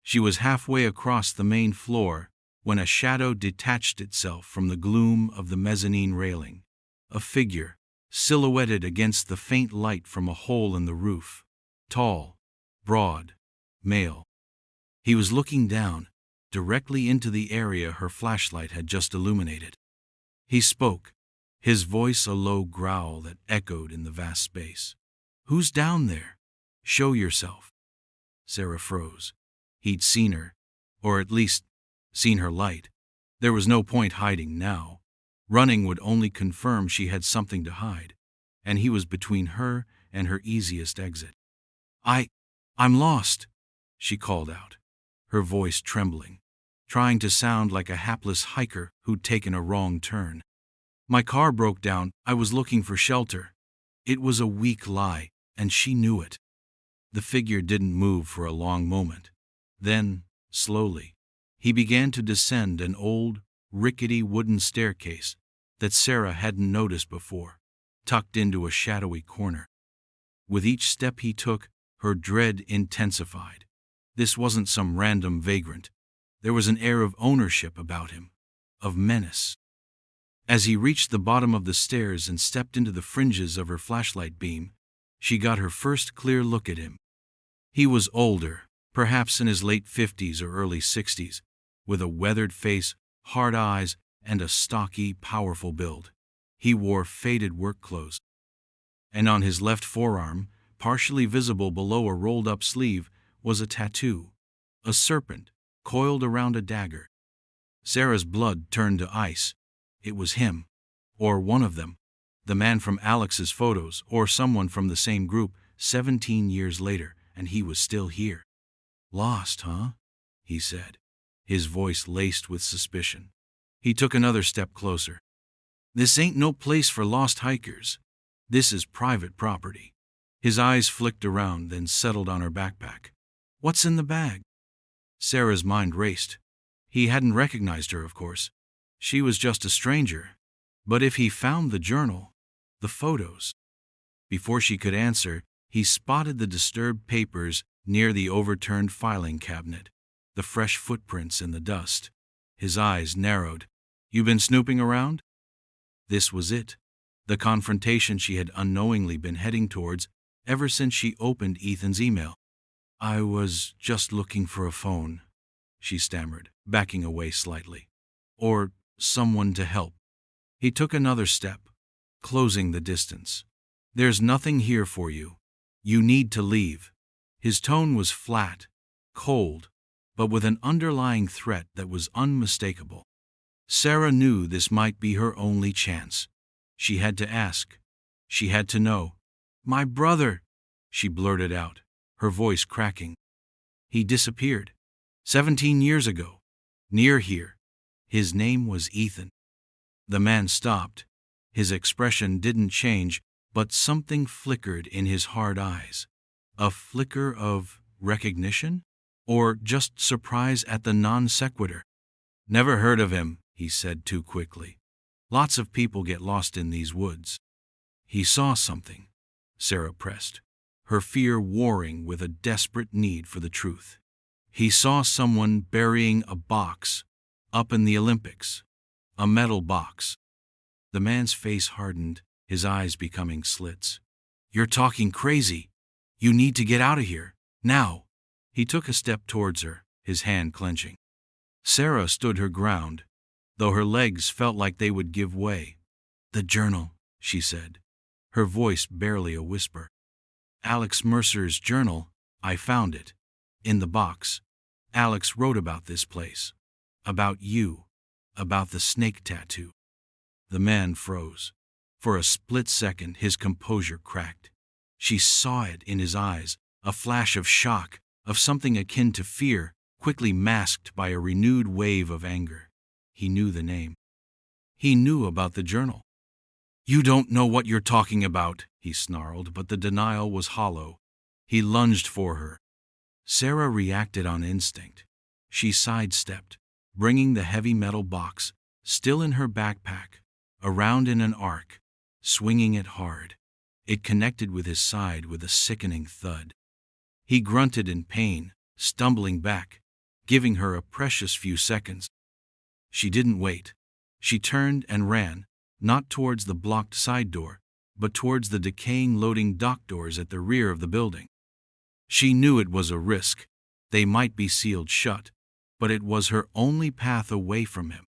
[SPEAKER 1] She was halfway across the main floor when a shadow detached itself from the gloom of the mezzanine railing, a figure silhouetted against the faint light from a hole in the roof. Tall, broad, male. He was looking down, directly into the area her flashlight had just illuminated. He spoke, his voice a low growl that echoed in the vast space. "Who's down there? Show yourself." Sarah froze. He'd seen her, or at least seen her light. There was no point hiding now. Running would only confirm she had something to hide, and he was between her and her easiest exit. I'm lost," she called out, her voice trembling, trying to sound like a hapless hiker who'd taken a wrong turn. "My car broke down. I was looking for shelter." It was a weak lie, and she knew it. The figure didn't move for a long moment. Then, slowly, he began to descend an old, rickety wooden staircase that Sarah hadn't noticed before, tucked into a shadowy corner. With each step he took, her dread intensified. This wasn't some random vagrant. There was an air of ownership about him, of menace. As he reached the bottom of the stairs and stepped into the fringes of her flashlight beam, she got her first clear look at him. He was older, perhaps in his late 50s or early 60s, with a weathered face, hard eyes, and a stocky, powerful build. He wore faded work clothes. And on his left forearm, partially visible below a rolled-up sleeve, was a tattoo, a serpent, coiled around a dagger. Sarah's blood turned to ice. It was him, or one of them, the man from Alex's photos, or someone from the same group, 17 years later, and he was still here. "Lost, huh?" he said, his voice laced with suspicion. He took another step closer. "This ain't no place for lost hikers. This is private property." His eyes flicked around, then settled on her backpack. "What's in the bag?" Sarah's mind raced. He hadn't recognized her, of course. She was just a stranger. But if he found the journal, the photos... Before she could answer, he spotted the disturbed papers near the overturned filing cabinet, the fresh footprints in the dust. His eyes narrowed. "You been snooping around?" This was it. The confrontation she had unknowingly been heading towards ever since she opened Ethan's email. "I was just looking for a phone," she stammered, backing away slightly. "Or someone to help." He took another step, closing the distance. "There's nothing here for you. You need to leave." His tone was flat, cold, but with an underlying threat that was unmistakable. Sarah knew this might be her only chance. She had to ask. She had to know. "My brother," she blurted out, her voice cracking. "He disappeared. 17 years ago. Near here. His name was Ethan." The man stopped. His expression didn't change, but something flickered in his hard eyes. A flicker of recognition? Or just surprise at the non sequitur? "Never heard of him," he said too quickly. "Lots of people get lost in these woods." "He saw something," Sarah pressed, her fear warring with a desperate need for the truth. "He saw someone burying a box up in the Olympics. A metal box." The man's face hardened, his eyes becoming slits. "You're talking crazy. You need to get out of here. Now." He took a step towards her, his hand clenching. Sarah stood her ground, though her legs felt like they would give way. "The journal," she said, her voice barely a whisper. "Alex Mercer's journal. I found it. In the box. Alex wrote about this place. About you. About the snake tattoo." The man froze. For a split second, his composure cracked. She saw it in his eyes, a flash of shock, of something akin to fear, quickly masked by a renewed wave of anger. He knew the name. He knew about the journal. "You don't know what you're talking about," he snarled, but the denial was hollow. He lunged for her. Sarah reacted on instinct. She sidestepped, bringing the heavy metal box, still in her backpack, around in an arc, swinging it hard. It connected with his side with a sickening thud. He grunted in pain, stumbling back, giving her a precious few seconds. She didn't wait. She turned and ran, not towards the blocked side door, but towards the decaying loading dock doors at the rear of the building. She knew it was a risk. They might be sealed shut, but it was her only path away from him.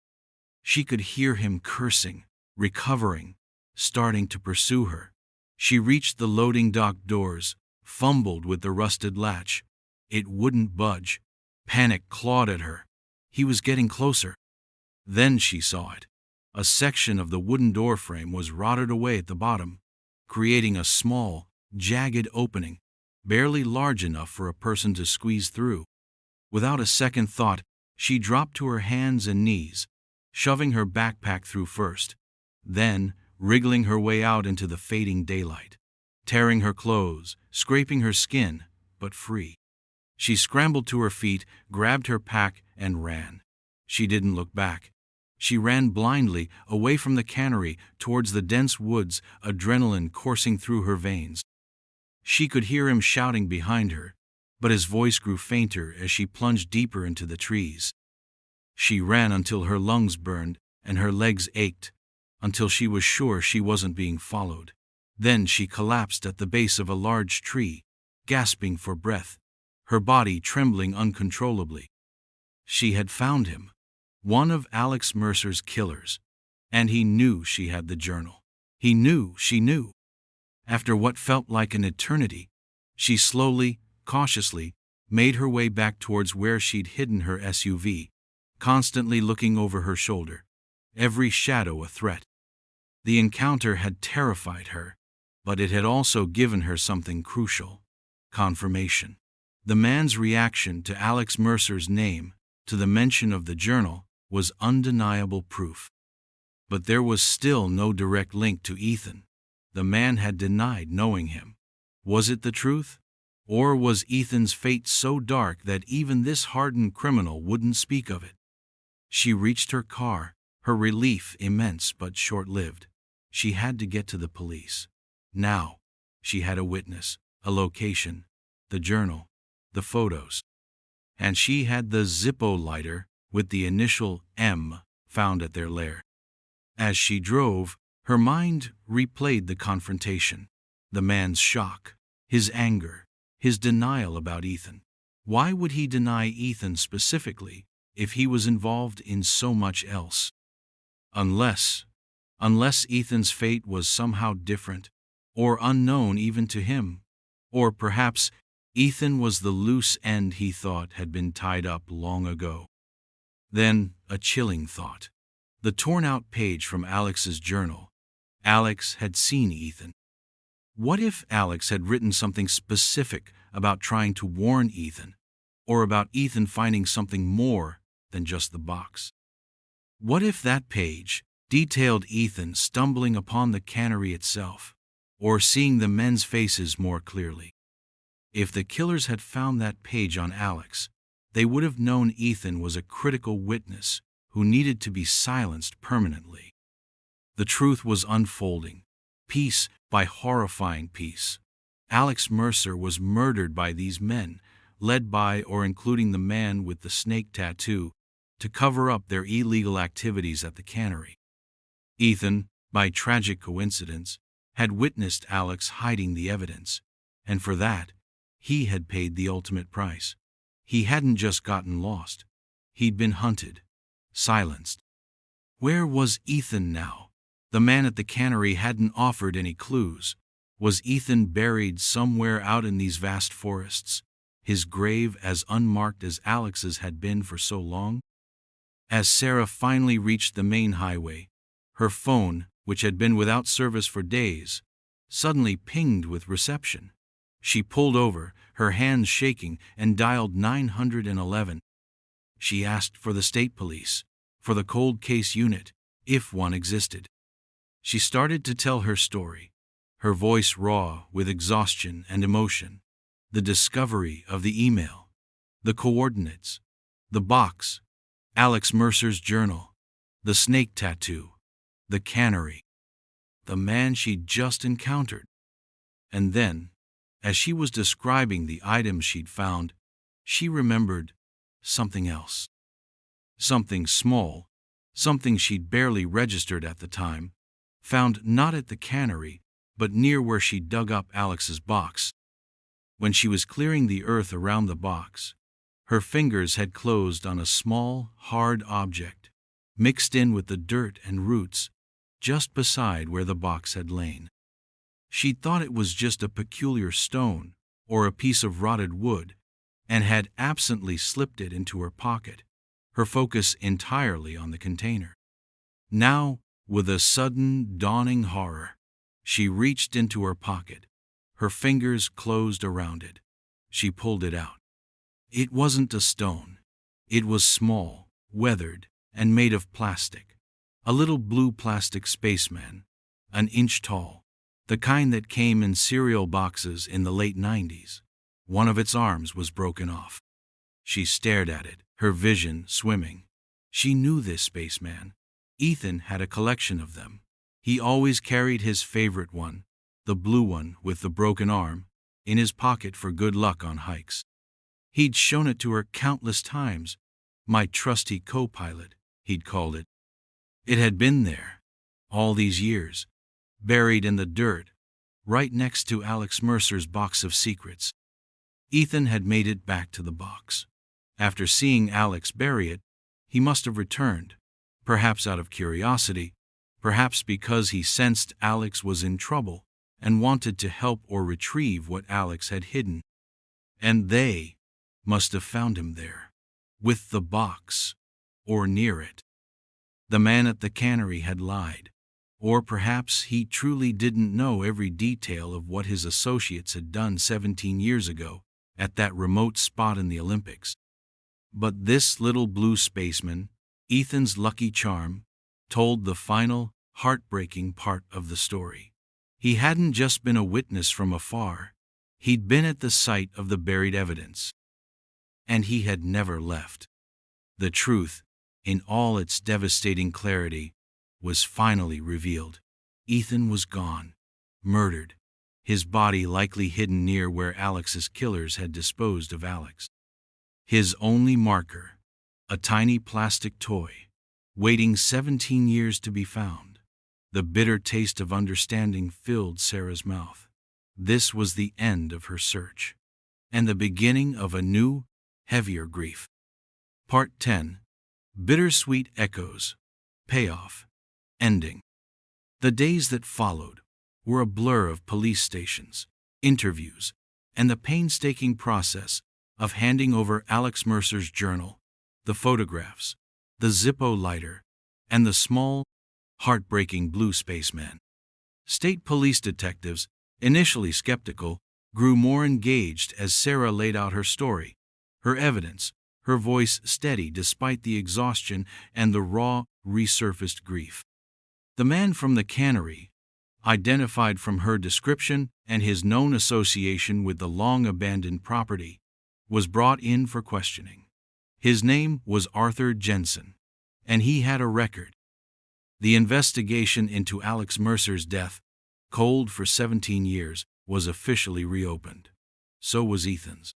[SPEAKER 1] She could hear him cursing, recovering, starting to pursue her. She reached the loading dock doors, fumbled with the rusted latch. It wouldn't budge. Panic clawed at her. He was getting closer. Then she saw it. A section of the wooden door frame was rotted away at the bottom, creating a small, jagged opening, barely large enough for a person to squeeze through. Without a second thought, she dropped to her hands and knees, shoving her backpack through first, then wriggling her way out into the fading daylight, tearing her clothes, scraping her skin, but free. She scrambled to her feet, grabbed her pack, and ran. She didn't look back. She ran blindly, away from the cannery, towards the dense woods, adrenaline coursing through her veins. She could hear him shouting behind her, but his voice grew fainter as she plunged deeper into the trees. She ran until her lungs burned and her legs ached, until she was sure she wasn't being followed. Then she collapsed at the base of a large tree, gasping for breath, her body trembling uncontrollably. She had found him, one of Alex Mercer's killers, and he knew she had the journal. He knew she knew. After what felt like an eternity, she slowly, cautiously, made her way back towards where she'd hidden her SUV, constantly looking over her shoulder, every shadow a threat. The encounter had terrified her, but it had also given her something crucial: confirmation. The man's reaction to Alex Mercer's name, to the mention of the journal, was undeniable proof. But there was still no direct link to Ethan. The man had denied knowing him. Was it the truth? Or was Ethan's fate so dark that even this hardened criminal wouldn't speak of it? She reached her car, her relief immense but short-lived. She had to get to the police. Now, she had a witness, a location, the journal, the photos. And she had the Zippo lighter with the initial M found at their lair. As she drove, her mind replayed the confrontation, the man's shock, his anger, his denial about Ethan. Why would he deny Ethan specifically if he was involved in so much else? Unless Ethan's fate was somehow different, or unknown even to him. Or perhaps Ethan was the loose end he thought had been tied up long ago. Then, a chilling thought. The torn-out page from Alex's journal. Alex had seen Ethan. What if Alex had written something specific about trying to warn Ethan, or about Ethan finding something more than just the box? What if that page detailed Ethan stumbling upon the cannery itself, or seeing the men's faces more clearly? If the killers had found that page on Alex, they would have known Ethan was a critical witness who needed to be silenced permanently. The truth was unfolding, piece by horrifying piece. Alex Mercer was murdered by these men, led by or including the man with the snake tattoo, to cover up their illegal activities at the cannery. Ethan, by tragic coincidence, had witnessed Alex hiding the evidence, and for that, he had paid the ultimate price. He hadn't just gotten lost. He'd been hunted, silenced. Where was Ethan now? The man at the cannery hadn't offered any clues. Was Ethan buried somewhere out in these vast forests, his grave as unmarked as Alex's had been for so long? As Sarah finally reached the main highway, her phone, which had been without service for days, suddenly pinged with reception. She pulled over, her hands shaking, and dialed 911. She asked for the state police, for the cold case unit, if one existed. She started to tell her story, her voice raw with exhaustion and emotion. The discovery of the email, the coordinates, the box, Alex Mercer's journal, the snake tattoo, the cannery, the man she'd just encountered. And then, as she was describing the items she'd found, she remembered something else. Something small, something she'd barely registered at the time, found not at the cannery, but near where she dug up Alex's box. When she was clearing the earth around the box, her fingers had closed on a small, hard object, mixed in with the dirt and roots, just beside where the box had lain. She'd thought it was just a peculiar stone or a piece of rotted wood, and had absently slipped it into her pocket, her focus entirely on the container. Now, with a sudden, dawning horror, she reached into her pocket. Her fingers closed around it. She pulled it out. It wasn't a stone. It was small, weathered, and made of plastic. A little blue plastic spaceman, an inch tall, the kind that came in cereal boxes in the late 90s. One of its arms was broken off. She stared at it, her vision swimming. She knew this spaceman. Ethan had a collection of them. He always carried his favorite one, the blue one with the broken arm, in his pocket for good luck on hikes. He'd shown it to her countless times. My trusty co-pilot, he'd called it. It had been there, all these years, buried in the dirt, right next to Alex Mercer's box of secrets. Ethan had made it back to the box. After seeing Alex bury it, he must have returned, perhaps out of curiosity, perhaps because he sensed Alex was in trouble and wanted to help or retrieve what Alex had hidden. And they must have found him there, with the box, or near it. The man at the cannery had lied, or perhaps he truly didn't know every detail of what his associates had done 17 years ago at that remote spot in the Olympics. But this little blue spaceman, Ethan's lucky charm, told the final, heartbreaking part of the story. He hadn't just been a witness from afar. He'd been at the site of the buried evidence. And he had never left. The truth, in all its devastating clarity, was finally revealed. Ethan was gone, murdered, his body likely hidden near where Alex's killers had disposed of Alex. His only marker, a tiny plastic toy, waiting 17 years to be found. The bitter taste of understanding filled Sarah's mouth. This was the end of her search, and the beginning of a new, heavier grief. Part 10. Bittersweet Echoes. Payoff. Ending. The days that followed were a blur of police stations, interviews, and the painstaking process of handing over Alex Mercer's journal, the photographs, the Zippo lighter, and the small, heartbreaking blue spaceman. State police detectives, initially skeptical, grew more engaged as Sarah laid out her story, her evidence, her voice steady despite the exhaustion and the raw, resurfaced grief. The man from the cannery, identified from her description and his known association with the long-abandoned property, was brought in for questioning. His name was Arthur Jensen, and he had a record. The investigation into Alex Mercer's death, cold for 17 years, was officially reopened. So was Ethan's.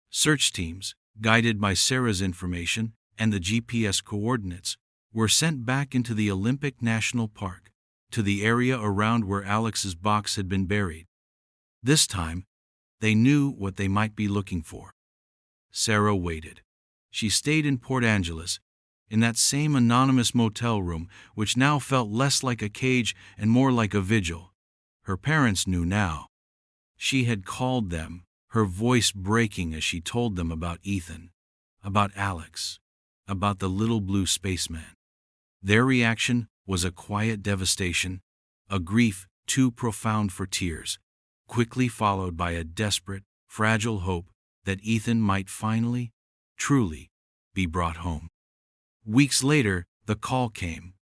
[SPEAKER 1] Search teams, guided by Sarah's information and the GPS coordinates, were sent back into the Olympic National Park, to the area around where Alex's box had been buried. This time, they knew what they might be looking for. Sarah waited. She stayed in Port Angeles, in that same anonymous motel room, which now felt less like a cage and more like a vigil. Her parents knew now. She had called them, her voice breaking as she told them about Ethan, about Alex, about the little blue spaceman. Their reaction was a quiet devastation, a grief too profound for tears, quickly followed by a desperate, fragile hope that Ethan might finally, truly, be brought home. Weeks later, the call came.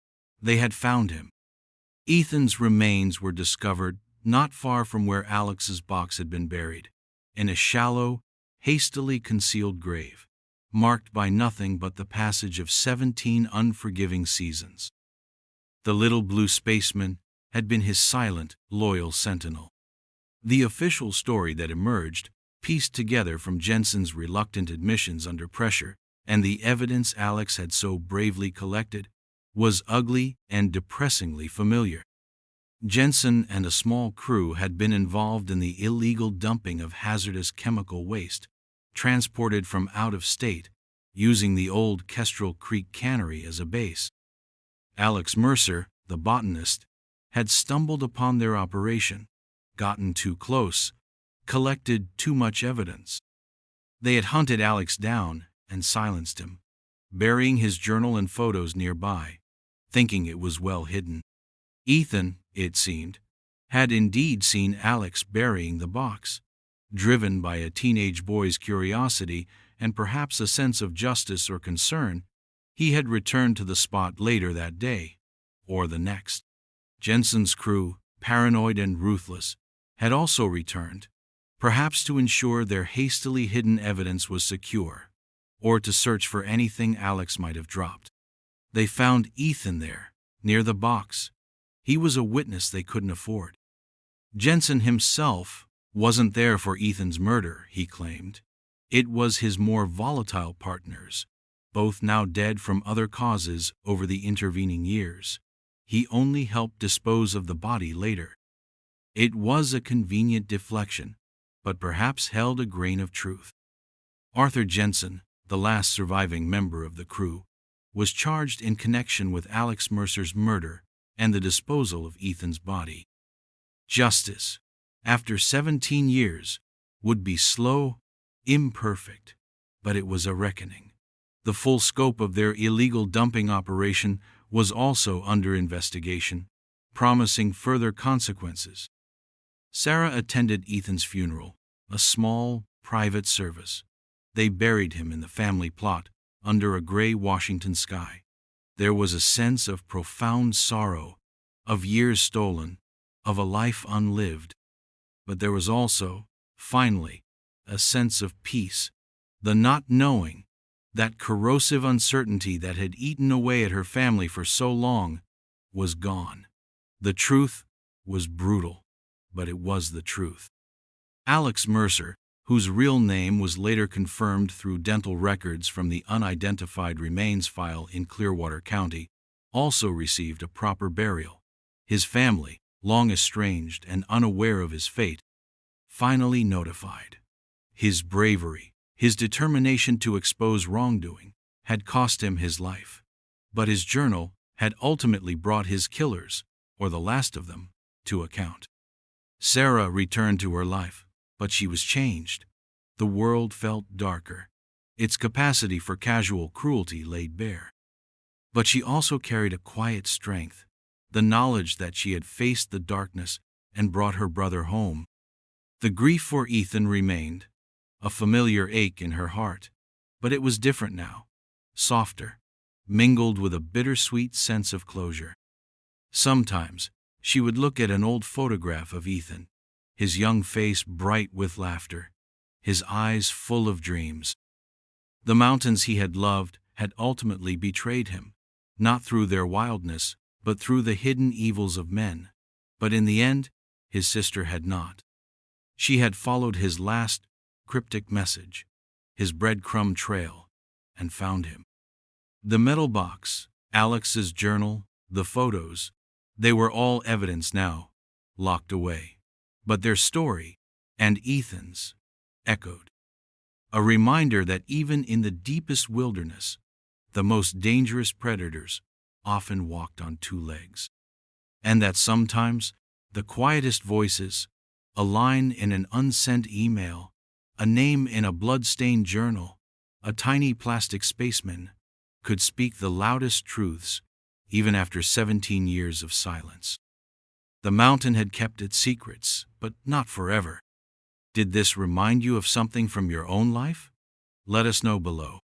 [SPEAKER 1] They had found him. Ethan's remains were discovered not far from where Alex's box had been buried, in a shallow, hastily concealed grave, marked by nothing but the passage of 17 unforgiving seasons. The little blue spaceman had been his silent, loyal sentinel. The official story that emerged, pieced together from Jensen's reluctant admissions under pressure and the evidence Alex had so bravely collected, was ugly and depressingly familiar. Jensen and a small crew had been involved in the illegal dumping of hazardous chemical waste, transported from out of state, using the old Kestrel Creek cannery as a base. Alex Mercer, the botanist, had stumbled upon their operation, gotten too close, collected too much evidence. They had hunted Alex down and silenced him, burying his journal and photos nearby, thinking it was well hidden. Ethan, it seemed, had indeed seen Alex burying the box. Driven by a teenage boy's curiosity and perhaps a sense of justice or concern, he had returned to the spot later that day, or the next. Jensen's crew, paranoid and ruthless, had also returned, perhaps to ensure their hastily hidden evidence was secure, or to search for anything Alex might have dropped. They found Ethan there, near the box. He was a witness they couldn't afford. Jensen himself wasn't there for Ethan's murder, he claimed. It was his more volatile partners, both now dead from other causes over the intervening years. He only helped dispose of the body later. It was a convenient deflection, but perhaps held a grain of truth. Arthur Jensen, the last surviving member of the crew, was charged in connection with Alex Mercer's murder and the disposal of Ethan's body. Justice, after 17 years, would be slow, imperfect, but it was a reckoning. The full scope of their illegal dumping operation was also under investigation, promising further consequences. Sarah attended Ethan's funeral, a small, private service. They buried him in the family plot, under a gray Washington sky. There was a sense of profound sorrow, of years stolen, of a life unlived. But there was also, finally, a sense of peace, the not knowing, that corrosive uncertainty that had eaten away at her family for so long, was gone. The truth was brutal, but it was the truth. Alex Mercer, whose real name was later confirmed through dental records from the unidentified remains file in Clearwater County, also received a proper burial. His family, long estranged and unaware of his fate, finally notified. His bravery, his determination to expose wrongdoing, had cost him his life. But his journal had ultimately brought his killers, or the last of them, to account. Sarah returned to her life, but she was changed. The world felt darker. Its capacity for casual cruelty laid bare. But she also carried a quiet strength, the knowledge that she had faced the darkness and brought her brother home. The grief for Ethan remained, a familiar ache in her heart, but it was different now, softer, mingled with a bittersweet sense of closure. Sometimes, she would look at an old photograph of Ethan, his young face bright with laughter, his eyes full of dreams. The mountains he had loved had ultimately betrayed him, not through their wildness, but through the hidden evils of men. But in the end, his sister had not. She had followed his last cryptic message, his breadcrumb trail, and found him. The metal box, Alex's journal, the photos, They were all evidence now, locked away. But their story, and Ethan's, echoed. A reminder that even in the deepest wilderness, the most dangerous predators often walked on two legs. And that sometimes the quietest voices, a line in an unsent email, a name in a blood-stained journal, a tiny plastic spaceman, could speak the loudest truths even after 17 years of silence. The mountain had kept its secrets, but not forever. Did this remind you of something from your own life? Let us know below.